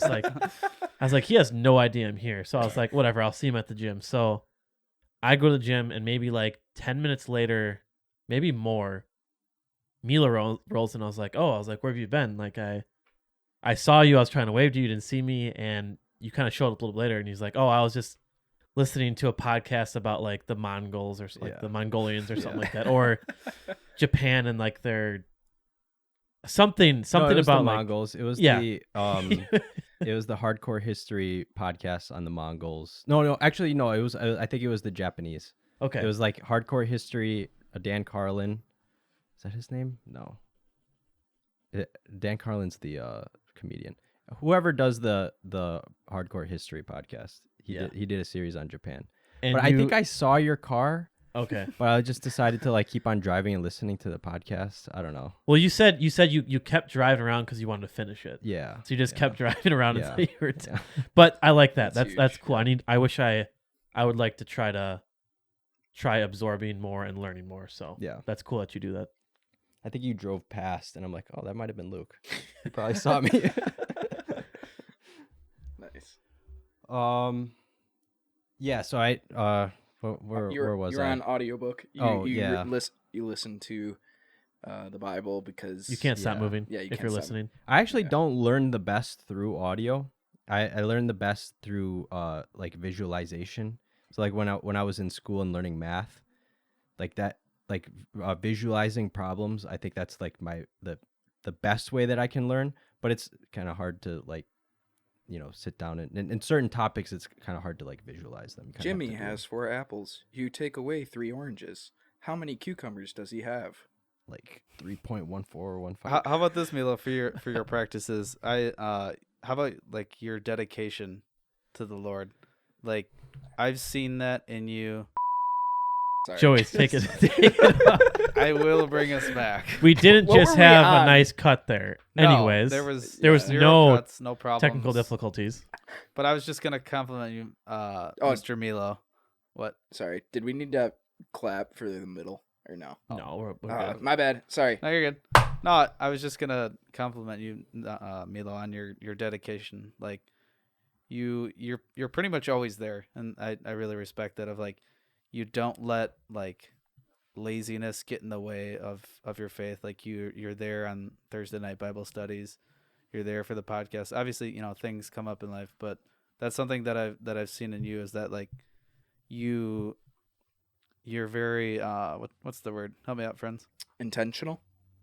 was like, he has no idea I'm here. So I was like, whatever. I'll see him at the gym. So I go to the gym, and maybe like 10 minutes later, maybe more, Milo rolls in. I was like, where have you been? Like I I saw you. I was trying to wave to you. You didn't see me, and you kind of showed up a little later. And he's like, "Oh, I was just listening to a podcast about like the Mongols or like Yeah. the Mongolians or something Yeah. like that, or Japan and like their something No, it was about the like Mongols. It was Yeah. the it was the hardcore history podcast on the Mongols. No, actually no, it was I think it was the Japanese. okay. It was like hardcore history. Dan Carlin, is that his name? No, Dan Carlin's the comedian. Whoever does the hardcore history podcast, he did a series on Japan. And But I think I saw your car, okay. but I just decided to like keep on driving and listening to the podcast. I don't know. Well, you said you kept driving around because you wanted to finish it. Yeah. So you just yeah. kept driving around Yeah. until you were. Yeah. But I like that. That's That's huge. cool. I wish I would like to try absorbing more and learning more. So Yeah. that's cool that you do that. I think you drove past, and I'm like, oh, that might have been Luke. He probably saw me. Nice. Yeah. So I where was you're I? on audiobook. Yeah. You listen to the Bible because You can't stop Yeah. moving Yeah, you if can't you're stop. listening. I actually Yeah. don't learn the best through audio. I learn the best through like visualization. So like when I was in school and learning math, like that, like visualizing problems. I think that's like the best way that I can learn. But it's kind of hard to like, sit down and in certain topics, it's kind of hard to like visualize them. You kinda have Jimmy to do, has 4 apples. You take away 3 oranges. How many cucumbers does he have? like 3.1415. How about this, Milo, for your practices? How about like your dedication to the Lord? Like, I've seen that in you. Sorry. Joey, take it. Take it off. I will bring us back. We didn't What just were we have a on? nice cut there. No, Anyways, there was no zero cuts, no problems. technical difficulties. But I was just gonna compliment you, Mr. Milo. What? Sorry. Did we need to clap for the middle or no? No, we're good. My bad. Sorry. No, you're good. No, I was just gonna compliment you, Milo, on your dedication. Like, you're pretty much always there, and I really respect that. Of like, you don't let like laziness get in the way of your faith. Like you're there on Thursday night Bible studies. You're there for the podcast. Obviously, things come up in life, but that's something that I've seen in you is that like you're very what's the word? Help me out, friends. Intentional.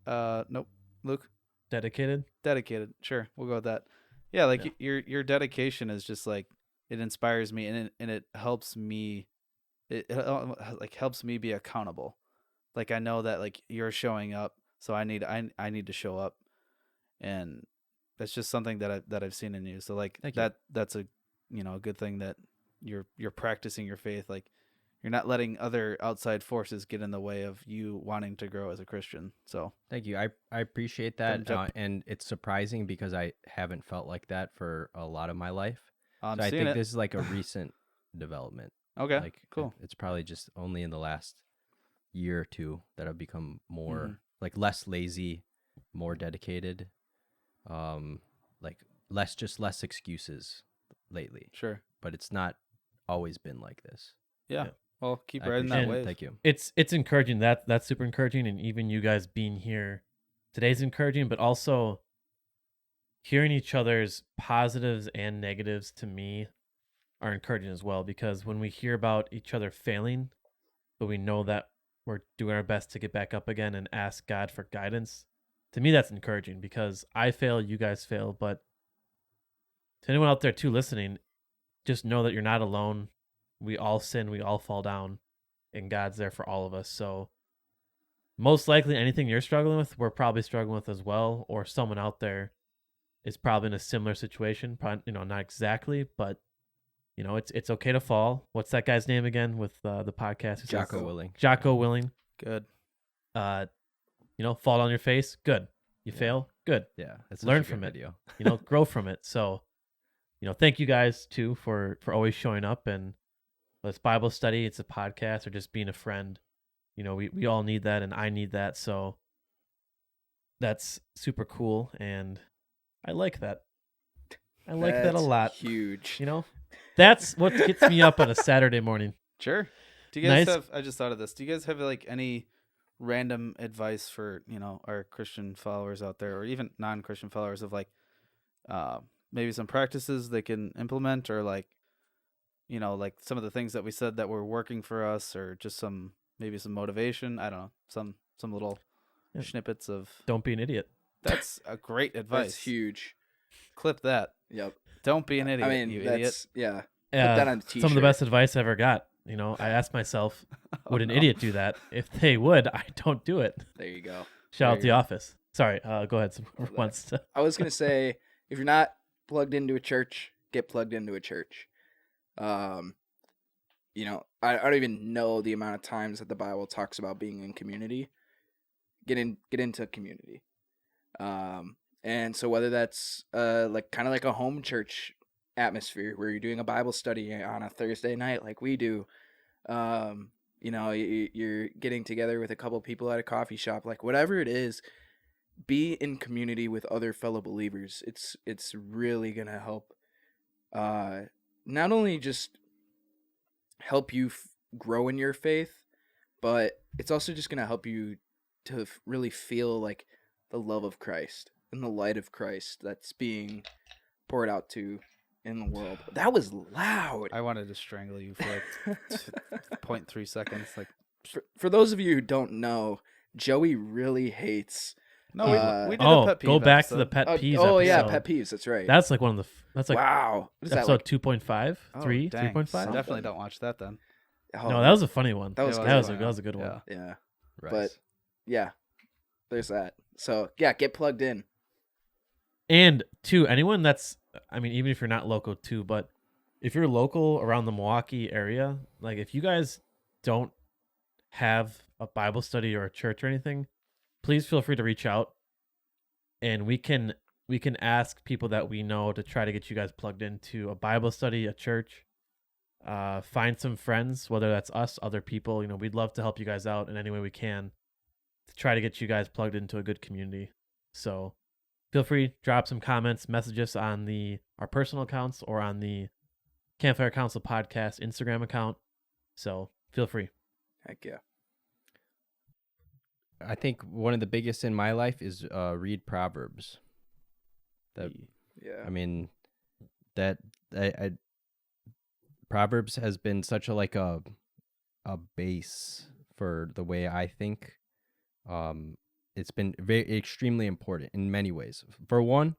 Nope. Luke. Dedicated. Dedicated. Sure, we'll go with that. Yeah, like Yeah. your dedication is just like it inspires me and it helps me. It like helps me be accountable. Like I know that like you're showing up, so I need to show up, and that's just something that I've seen in you. So like Thank you. that's a a good thing that you're practicing your faith. Like you're not letting other outside forces get in the way of you wanting to grow as a Christian. So Thank you. I appreciate that. Thumbs up. And it's surprising because I haven't felt like that for a lot of my life. I'm So I seeing think it. this is like a recent development. Okay, Like cool. It's probably just only in the last year or two that I've become more Mhm. like less lazy, more dedicated, like less excuses lately. Sure. But it's not always been like this. Yeah. Yeah. Well, keep I riding that appreciate it. wave. Thank you. It's encouraging. That's super encouraging, and even you guys being here today's encouraging, but also hearing each other's positives and negatives to me are encouraging as well, because when we hear about each other failing, but we know that we're doing our best to get back up again and ask God for guidance, to me that's encouraging, because I fail, you guys fail, but to anyone out there too listening, just know that you're not alone. We all sin, we all fall down, and God's there for all of us. So most likely anything you're struggling with, we're probably struggling with as well, or someone out there is probably in a similar situation. Probably, not exactly, but it's okay to fall. What's that guy's name again with the podcast? Who says- Jocko Willing. Jocko Willing. Good. Fall on your face. Good. You fail. Good. Yeah. It's Learn such a good from it. video. Grow from it. So, thank you guys too for always showing up, and whether it's Bible study, it's a podcast, or just being a friend. We all need that, and I need that. So that's super cool, and I like that. I like that a That's lot. Huge. That's what gets me up on a Saturday morning. Sure. Do you guys Nice. have? I just thought of this. Do you guys have like any random advice for our Christian followers out there, or even non-Christian followers, of like maybe some practices they can implement, or like, like some of the things that we said that were working for us, or just maybe some motivation. I don't know, some little Yeah. snippets of. Don't be an idiot. That's a great advice. That's huge. Clip that. Yep. Don't be an idiot. I mean, you that's idiot. yeah. Put that on a t-shirt. Some of the best advice I ever got. I asked myself, would an no. idiot do that? If they would, I don't do it. There you go. Shout out There The you go. Office. Sorry, go ahead. Love Wants to. I was gonna say, if you're not plugged into a church, get plugged into a church. I don't even know the amount of times that the Bible talks about being in community. Get into community. And so whether that's like kind of like a home church atmosphere where you're doing a Bible study on a Thursday night like we do, you're getting together with a couple people at a coffee shop, like whatever it is, be in community with other fellow believers. It's really gonna help, not only just help you grow in your faith, but it's also just gonna help you to really feel like the love of Christ and the light of Christ that's being poured out to in the world. That was loud. I wanted to strangle you for like 0.3 seconds. Like, For those of you who don't know, Joey really hates. no, we did a Oh, pet peeve go back to the episode. pet peeves. Oh yeah, episode. pet peeves. That's right. That's like one of the. That's like wow. What is that, episode like? 2.5, Oh, 3, dang. 3.5. Something. Definitely don't watch that then. Oh, No, that was a funny one. That was It good. that was a good one. Yeah. yeah. Right. But yeah, there's that. So yeah, get plugged in. And to anyone that's, I mean, even if you're not local too, but if you're local around the Milwaukee area, like if you guys don't have a Bible study or a church or anything, please feel free to reach out, and we can ask people that we know to try to get you guys plugged into a Bible study, a church. Find some friends, whether that's us, other people. We'd love to help you guys out in any way we can to try to get you guys plugged into a good community. So feel free, drop some comments, message us on our personal accounts or on the Campfire Council Podcast Instagram account. So feel free. Heck yeah. I think one of the biggest in my life is read Proverbs. That Yeah. I mean, that I Proverbs has been such a base for the way I think. It's been extremely important in many ways. For one,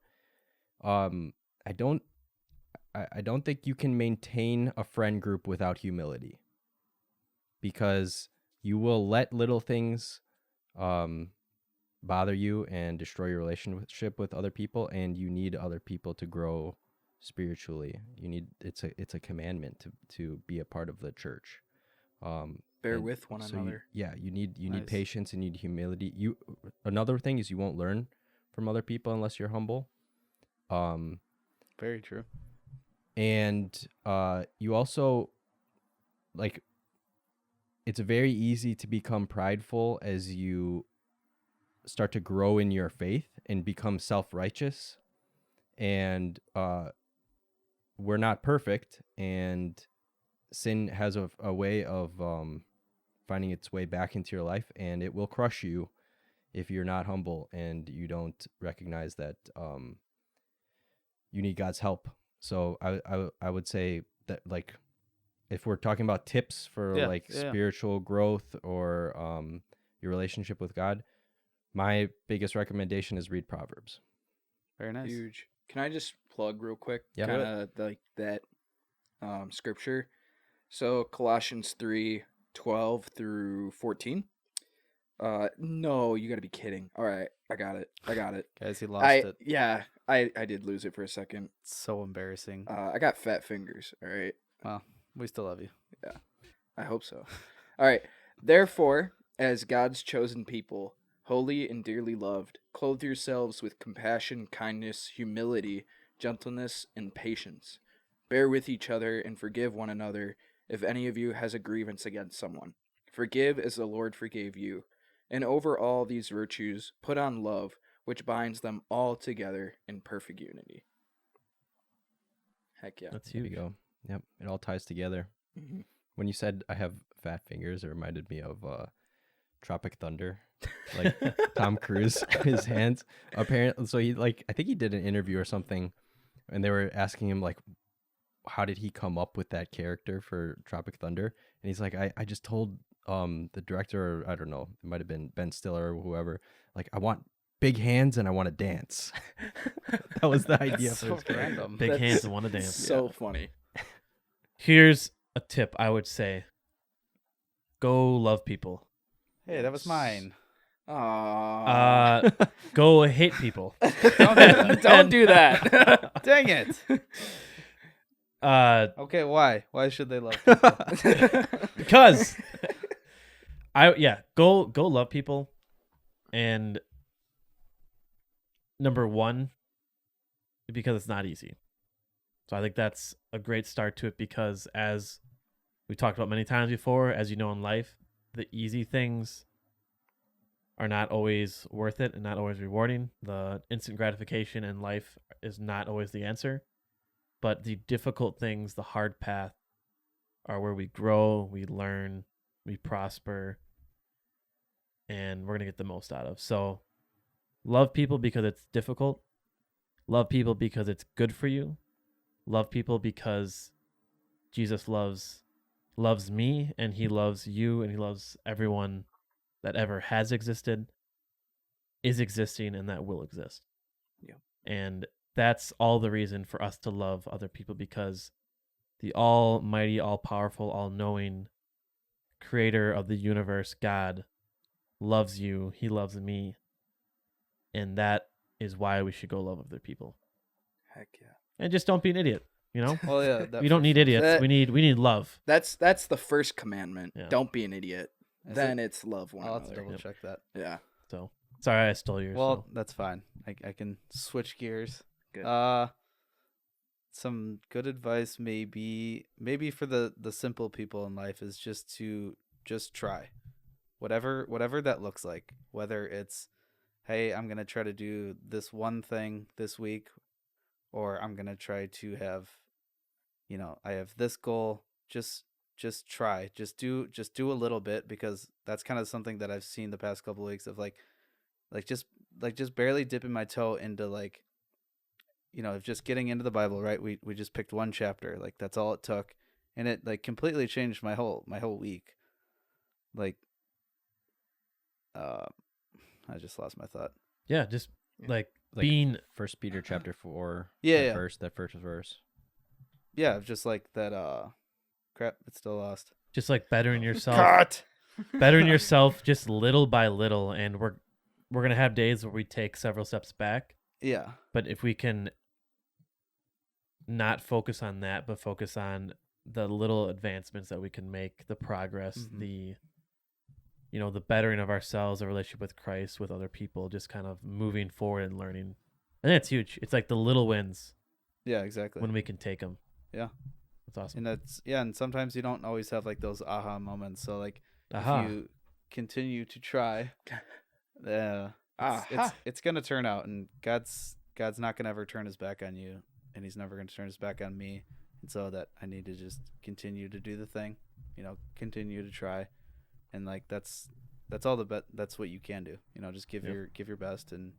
I don't think you can maintain a friend group without humility, because you will let little things bother you and destroy your relationship with other people, and you need other people to grow spiritually. It's a commandment to be a part of the church. Bear and with one so another. you need Nice. patience and you need humility. Another thing is you won't learn from other people unless you're humble. Very true. And you also, like, it's very easy to become prideful as you start to grow in your faith and become self-righteous. And we're not perfect, and sin has a way of finding its way back into your life, and it will crush you if you're not humble and you don't recognize that you need God's help. So I would say that, like, if we're talking about tips for Yeah, yeah. spiritual growth or your relationship with God, my biggest recommendation is read Proverbs. Very nice. Huge. Can I just plug real quick? Yeah. Kind of like that scripture. So Colossians 3:12 through 14. No, you got to be kidding. All right, I got it. Guys, he lost it. Yeah, I did lose it for a second. It's so embarrassing. I got fat fingers. All right. We still love you. I hope so. All right. Therefore, as God's chosen people, holy and dearly loved, clothe yourselves with compassion, kindness, humility, gentleness, and patience. Bear with each other and forgive one another if any of you has a grievance against someone. Forgive as the Lord forgave you. And over all these virtues, put on love, which binds them all together in perfect unity. Heck yeah. That's There huge. you go. Yep, it all ties together. Mhm. When you said I have fat fingers, it reminded me of Tropic Thunder, like Tom Cruise, his hands. Apparently, so he I think he did an interview or something, and they were asking him like, how did he come up with that character for Tropic Thunder? And he's like, I just told the director, or I don't know, it might have been Ben Stiller or whoever, like I want big hands and I want to dance. That was the idea That's for so his character. random. Big That's hands and want to dance. So funny. Here's a tip I would say. Go love people. Hey, that was mine. Aww. Go hate people. Don't do that. Dang it. Okay, why? Why should they love people? Because go love people. And number one, because it's not easy. So I think that's a great start to it, because as we talked about many times before, as you know in life, the easy things are not always worth it and not always rewarding. The instant gratification in life is not always the answer. But the difficult things, the hard path, are where we grow, we learn, we prosper, and we're going to get the most out of. So love people because it's difficult. Love people because it's good for you. Love people because Jesus loves me, and he loves you, and he loves everyone that ever has existed, is existing, and that will exist. Yeah. And that's all the reason for us to love other people, because the almighty, all-powerful, all-knowing creator of the universe, God, loves you. He loves me. And that is why we should go love other people. Heck yeah. And just don't be an idiot, you know? Well, yeah. We don't need idiots. We need love. That's the first commandment. Yeah. Don't be an idiot. Is Then it? it's love one I'll have to another. double check that. Yeah. So sorry I stole yours. Well, so. that's fine. I can switch gears. Good. Some good advice maybe for the simple people in life is just to try. Whatever that looks like. Whether it's, hey, I'm going to try to do this one thing this week, or I'm going to try to have, I have this goal. Just try. Just do a little bit, because that's kind of something that I've seen the past couple of weeks of just barely dipping my toe into just getting into the Bible, right? We just picked one chapter, that's all it took, and it completely changed my whole week. I just lost my thought. Yeah, just Yeah. like Like being 1 Peter chapter 4. Yeah. That first verse. Yeah, just like that. Crap, it's still lost. just like bettering yourself. Cut. Bettering yourself just little by little, and we're gonna have days where we take several steps back. Yeah. But if we can not focus on that, but focus on the little advancements that we can make, the progress, Mhm. the bettering of ourselves, the relationship with Christ, with other people, just kind of moving forward and learning. And that's huge. It's like the little wins Yeah, exactly. when we can take them. Yeah. That's awesome. And and sometimes you don't always have those aha moments. So Aha. if you continue to try, Aha. it's gonna turn out, and God's not gonna ever turn his back on you, and he's never gonna turn his back on me. And so that I need to just continue to do the thing, continue to try, and that's all that's what you can do. Just give your best and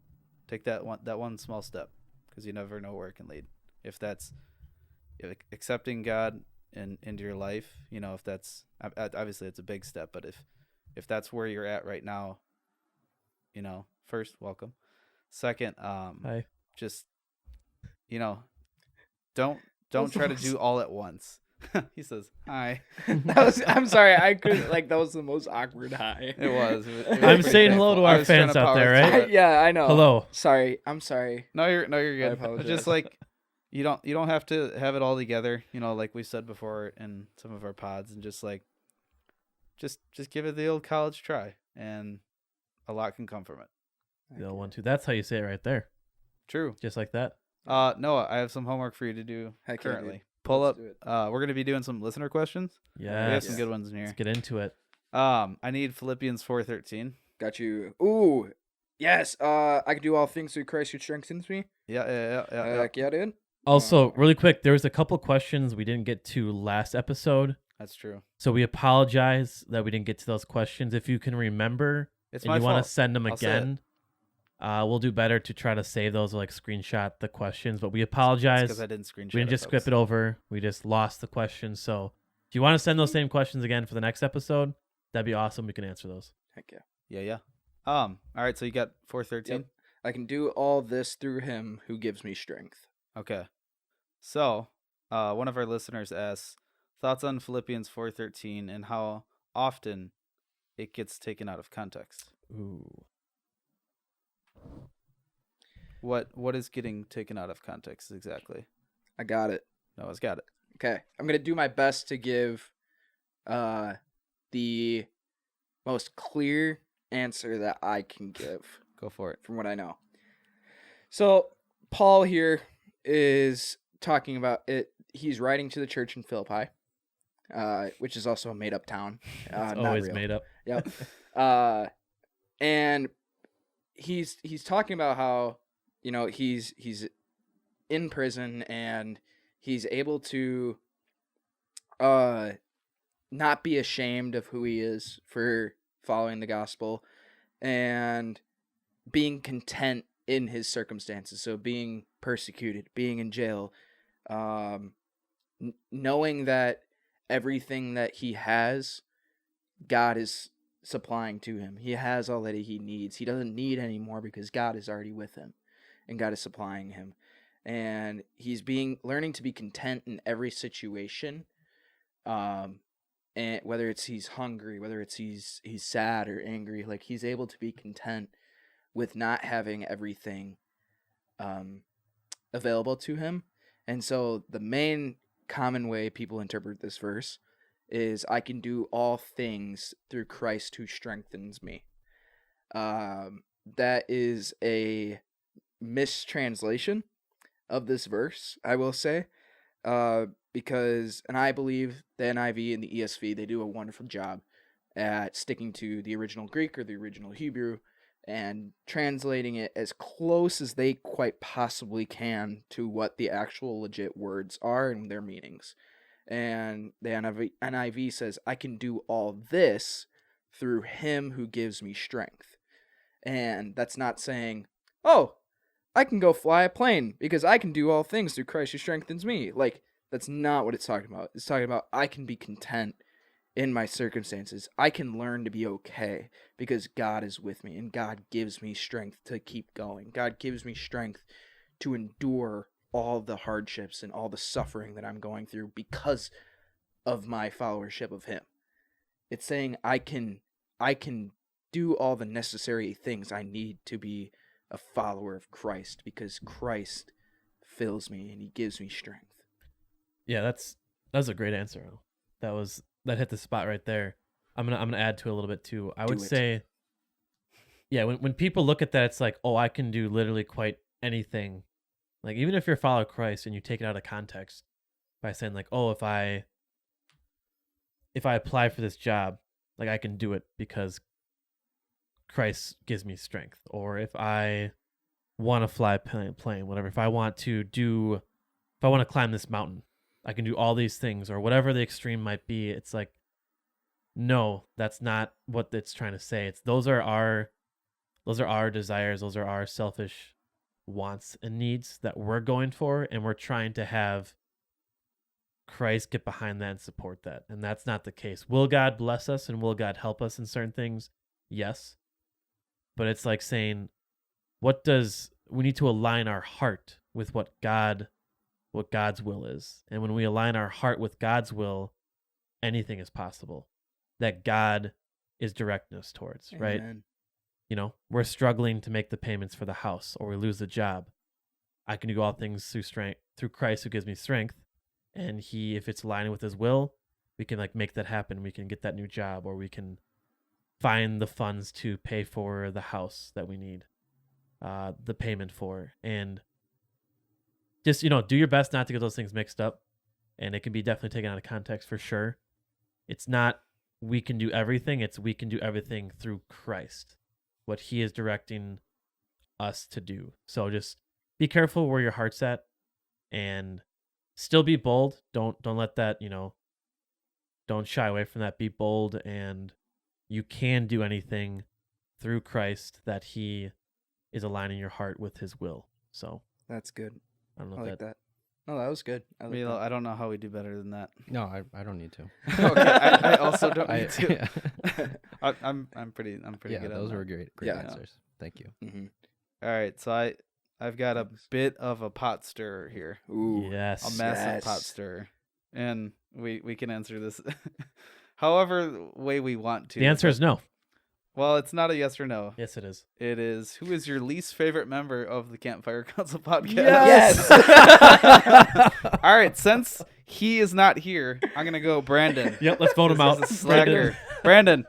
take that one small step, because you never know where it can lead. If that's accepting God into your life, if that's obviously it's a big step, but if that's where you're at right now, first, welcome. Second, Hi. just don't try to do all at once. He says hi. I'm sorry, I couldn't, that was the most awkward hi. It was I'm pretty saying hello painful. to I our was trying fans to out power there, through right? it. Yeah, I know. Hello. Sorry. I'm sorry. No, you're good. apologize. Just you don't have to have it all together, like we said before in some of our pods, and just give it the old college try, and a lot can come from it. The L 1 2. That's how you say it right there. True. Just like that. Noah, I have some homework for you to do Heck yeah, currently. dude. Pull Let's up. do it. We're gonna be doing some listener questions. We have Yes. some good ones in here. Let's get into it. I need Philippians 4:13. Got you. Ooh. Yes. I can do all things through Christ who strengthens me. Yeah. Heck yeah, dude. Also, really quick, there was a couple questions we didn't get to last episode. That's true. So we apologize that we didn't get to those questions. If you can remember It's and my you want fault. to send them I'll say it. again, we'll do better to try to save those, like screenshot the questions. But we It's apologize. because I didn't screenshot. We didn't just skip folks. it over. We just lost the questions. So if you want to send those same questions again for the next episode, that'd be awesome. We can answer those. Heck yeah. Yeah. All right. So you got 413. Yep. I can do all this through him who gives me strength. Okay. So, one of our listeners asks thoughts on Philippians 4:13 and how often it gets taken out of context. Ooh. What is getting taken out of context exactly? I got it. Noah's got it. Okay. I'm going to do my best to give the most clear answer that I can give Go for it. from what I know. So, Paul here is talking about it. He's writing to the church in Philippi, which is also a made-up town. It's not always real. made up. Yep. And he's talking about how, you know, he's in prison and he's able to not be ashamed of who he is for following the gospel and being content in his circumstances. So being persecuted, being in jail, knowing that everything that he has, God is supplying to him. He has all that he needs. He doesn't need any more because God is already with him and God is supplying him. And he's learning to be content in every situation. And whether it's he's hungry, whether it's he's sad or angry, like he's able to be content with not having everything available to him. And so the main common way people interpret this verse is I can do all things through Christ who strengthens me. That is a mistranslation of this verse, I will say, because, and I believe the NIV and the ESV, they do a wonderful job at sticking to the original Greek or the original Hebrew and translating it as close as they quite possibly can to what the actual legit words are and their meanings. And the NIV says, I can do all this through him who gives me strength. And that's not saying, oh, I can go fly a plane because I can do all things through Christ who strengthens me. Like, that's not what it's talking about. It's talking about I can be content in my circumstances. I can learn to be okay because God is with me and God gives me strength to keep going. God gives me strength to endure all the hardships and all the suffering that I'm going through because of my followership of him. It's saying I can do all the necessary things I need to be a follower of Christ because Christ fills me and he gives me strength. Yeah, that was a great answer. That hit the spot right there. I'm gonna add to it a little bit too. I would say, yeah, when people look at that, it's like, oh, I can do literally quite anything. Like even if you're a follower of Christ and you take it out of context by saying like, oh, if I apply for this job, like I can do it because Christ gives me strength. Or if I want to fly a plane, whatever. If I want to climb this mountain, I can do all these things, or whatever the extreme might be. It's like, no, that's not what it's trying to say. It's those are our desires, those are our selfish wants and needs that we're going for, and we're trying to have Christ get behind that and support that. And that's not the case. Will God bless us and will God help us in certain things? Yes. But it's like saying, we need to align our heart with what God's will is. And when we align our heart with God's will, anything is possible that God is directing us towards, right? Amen. You know, we're struggling to make the payments for the house, or we lose the job. I can do all things through Christ who gives me strength. And if it's aligning with his will, we can like make that happen. We can get that new job, or we can find the funds to pay for the house that we need the payment for. And just, do your best not to get those things mixed up. And it can be definitely taken out of context for sure. It's not we can do everything. It's we can do everything through Christ, what he is directing us to do. So just be careful where your heart's at and still be bold. Don't let that, don't shy away from that. Be bold, and you can do anything through Christ that He is aligning your heart with His will. So That's good. I don't know I if like that. No, that was good. I like Milo, that. I don't know how we do better than that. No, I don't need to. Okay, I also don't I- need to. I'm pretty yeah, good. those on were that. great Yeah. answers. Thank you. Mm-hmm. All right, so I've got a bit of a pot stirrer here, Ooh. yes. a massive pot Yes. stirrer, and we can answer this however way we want to. The answer is no. Well, it's not a yes or no. Yes, it is. It is, who is your least favorite member of the Campfire Council podcast? Yes. All right, since he is not here, I'm gonna go Brandon. Yep, let's vote him out. This is a slacker. Brandon,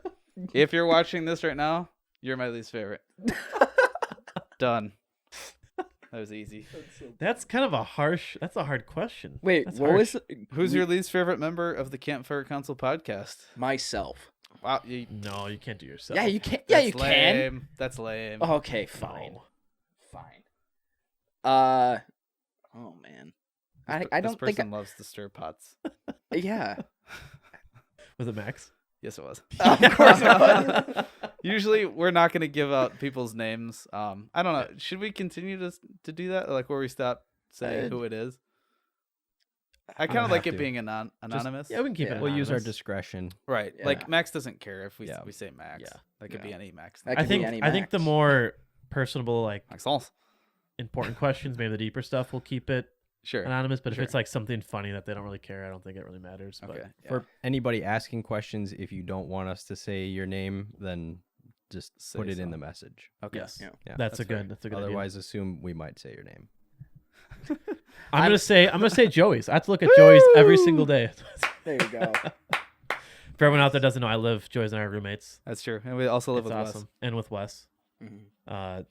if you're watching this right now, you're my least favorite. Done. That was easy. That's kind of a hard question. Wait, That's what harsh. was Who's your least favorite member of the Campfire Council podcast? myself? Wow, No, you can't do yourself. Yeah, you can. Yeah, that's you can. lame. That's lame. Okay, fine. No. Fine. Oh man. I This don't think. person loves to stir pots. Yeah. Was it Max? Yes, it was. Of course it was. Usually, we're not going to give out people's names. I don't know. Should we continue to do that, like where we stop saying who it is? I kind of don't like have it to. being anonymous. Yeah, we can keep Yeah. it. We'll use our anonymous. discretion. Right. Yeah. Like Max doesn't care if we Yeah. we say Max. Yeah. That could be Yeah. any Max. That I could be think any I think the Max. more personable, like Maxence. important questions, maybe the deeper stuff, we'll keep it Sure. anonymous. But if Sure. it's like something funny that they don't really care, I don't think it really matters. But Okay. Yeah. For anybody asking questions, if you don't want us to say your name, then just Say put it in so. the message. Okay. yes, Yeah. Yeah. that's a fair. good. That's a good. Otherwise, assume we might say your name. I'm gonna say Joey's. I have to look at Joey's every single day. There you go. For everyone out there that doesn't know, I live. Joey's and I are roommates. That's true. And we also live It's with awesome, Wes. and with Wes. Mhm. I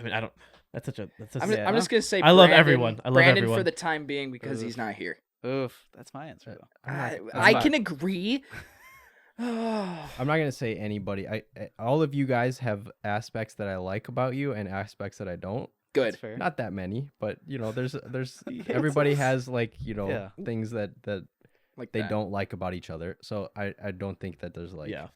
mean, I don't. That's such a. That's I'm, a. I'm just gonna say. I love Brandon- everyone. I love Brandon everyone. for the time being because he's not here. Oof. That's my answer though. I fine. can agree. I'm not gonna say anybody. All of you guys have aspects that I like about you and aspects that I don't. Good. That's fair. Not that many, but there's He hates everybody us. has Yeah. things that Like they that. don't like about each other. So I don't think that there's like yeah.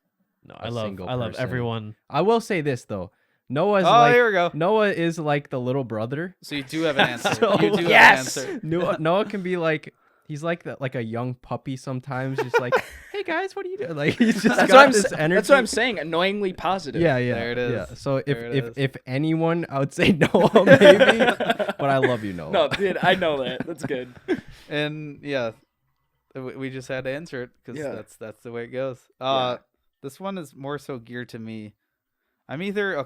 No, a I love. single I love person. everyone. I will say this though. Noah's Oh, here we go. Noah is like the little brother. So you do have an answer. So- You do Yes! have an answer. Noah can be like he's like that, like a young puppy sometimes, just like, hey guys, what are you doing? Like he's just That's got what I'm. this energy. That's what I'm saying. Annoyingly positive. Yeah, yeah, There it is. Yeah. So There it is. if anyone, I would say Noah maybe, but I love you, Noah. No, dude, I know that. That's good. And yeah, we just had to answer it because Yeah. that's the way it goes. Yeah. This one is more so geared to me. I'm either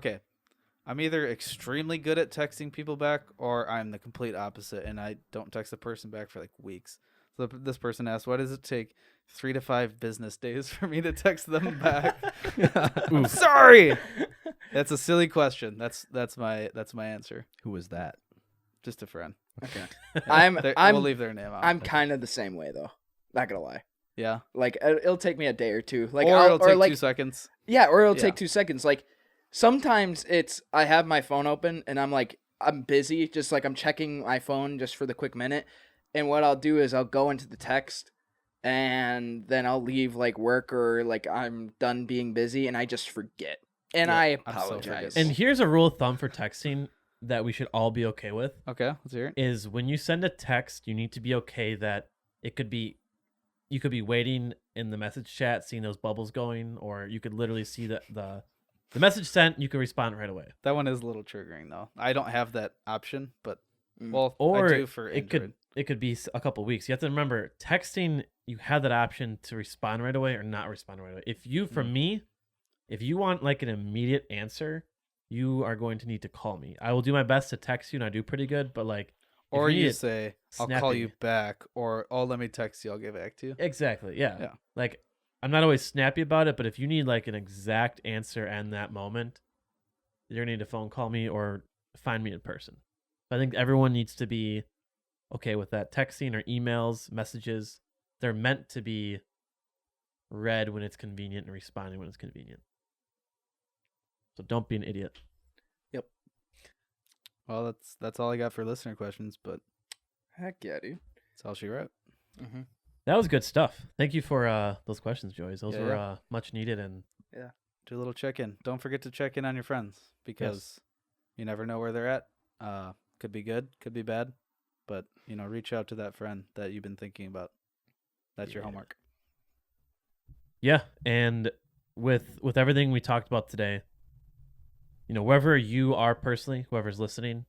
extremely good at texting people back, or I'm the complete opposite, and I don't text a person back for like weeks. So this person asked, "Why does it take 3 to 5 business days for me to text them back?" I'm sorry. That's a silly question. That's my answer. Who was that? Just a friend. Okay. We'll I'm leave their name out. I'm kind of the same way though. Not gonna lie. Yeah. Like it'll take me a day or two. Like or it'll take like 2 seconds. yeah, or it'll Yeah. take 2 seconds. Like sometimes it's I have my phone open and I'm busy, just like I'm checking my phone just for the quick minute. And what I'll do is I'll go into the text and then I'll leave like work or like I'm done being busy and I just forget. And Yeah, I I'm so apologize. forgetful. And here's a rule of thumb for texting that we should all be okay with: Okay, let's hear it. is when you send a text, you need to be okay that it could be, you could be waiting in the message chat, seeing those bubbles going, or you could literally see the message sent. You can respond right away. That one is a little triggering though. I don't have that option, but Mm. well, Or I do for it Android. could be a couple weeks. You have to remember, texting, you have that option to respond right away or not respond right away. If you, for me, if you want like an immediate answer, you are going to need to call me. I will do my best to text you, and I do pretty good. But like, if Or need you it say, "I'll call snappy. you back," or "Oh, let me text you. I'll get back to you." Exactly. Yeah. Yeah. Like, I'm not always snappy about it, but if you need like an exact answer in that moment, you're gonna need to phone call me or find me in person. I think everyone needs to be okay with that. Texting or emails, messages, they're meant to be read when it's convenient and responding when it's convenient. So don't be an idiot. Well, that's all I got for listener questions, but Heck yeah, dude. that's all she wrote. Mm-hmm. That was good stuff. Thank you for those questions, Joyce. Those Yeah, were yeah. much needed. And Do a little check-in. Don't forget to check in on your friends because you never know where they're at. Could be good, could be bad, but reach out to that friend that you've been thinking about. That's your Yeah. homework. yeah, and with everything we talked about today, wherever you are personally, whoever's listening,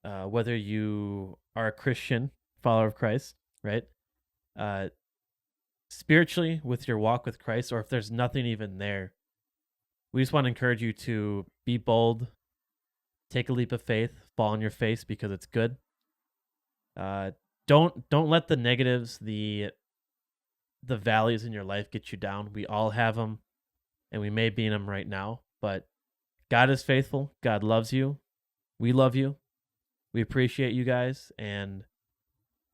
whether you are a Christian follower of Christ, right? Spiritually with your walk with Christ, or if there's nothing even there, we just want to encourage you to be bold, take a leap of faith, fall on your face because it's good. Don't let the negatives, the valleys in your life get you down. We all have them, and we may be in them right now, but God is faithful. God loves you. We love you. We appreciate you guys, and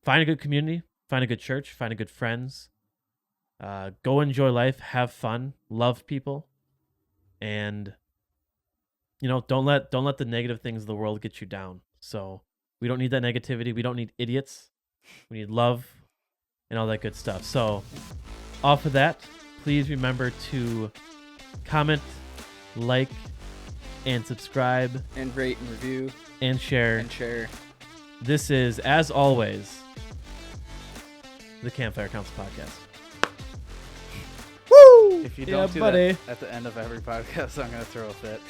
find a good community, find a good church, find a good friends. Go enjoy life, have fun, love people, and don't let the negative things of the world get you down. So we don't need that negativity. We don't need idiots. We need love and all that good stuff. So off of that, please remember to comment, like, and subscribe, And rate and review and share. and share. This is, as always, the Campfire Council Podcast. If you don't do that at the end of every podcast, I'm gonna throw a fit.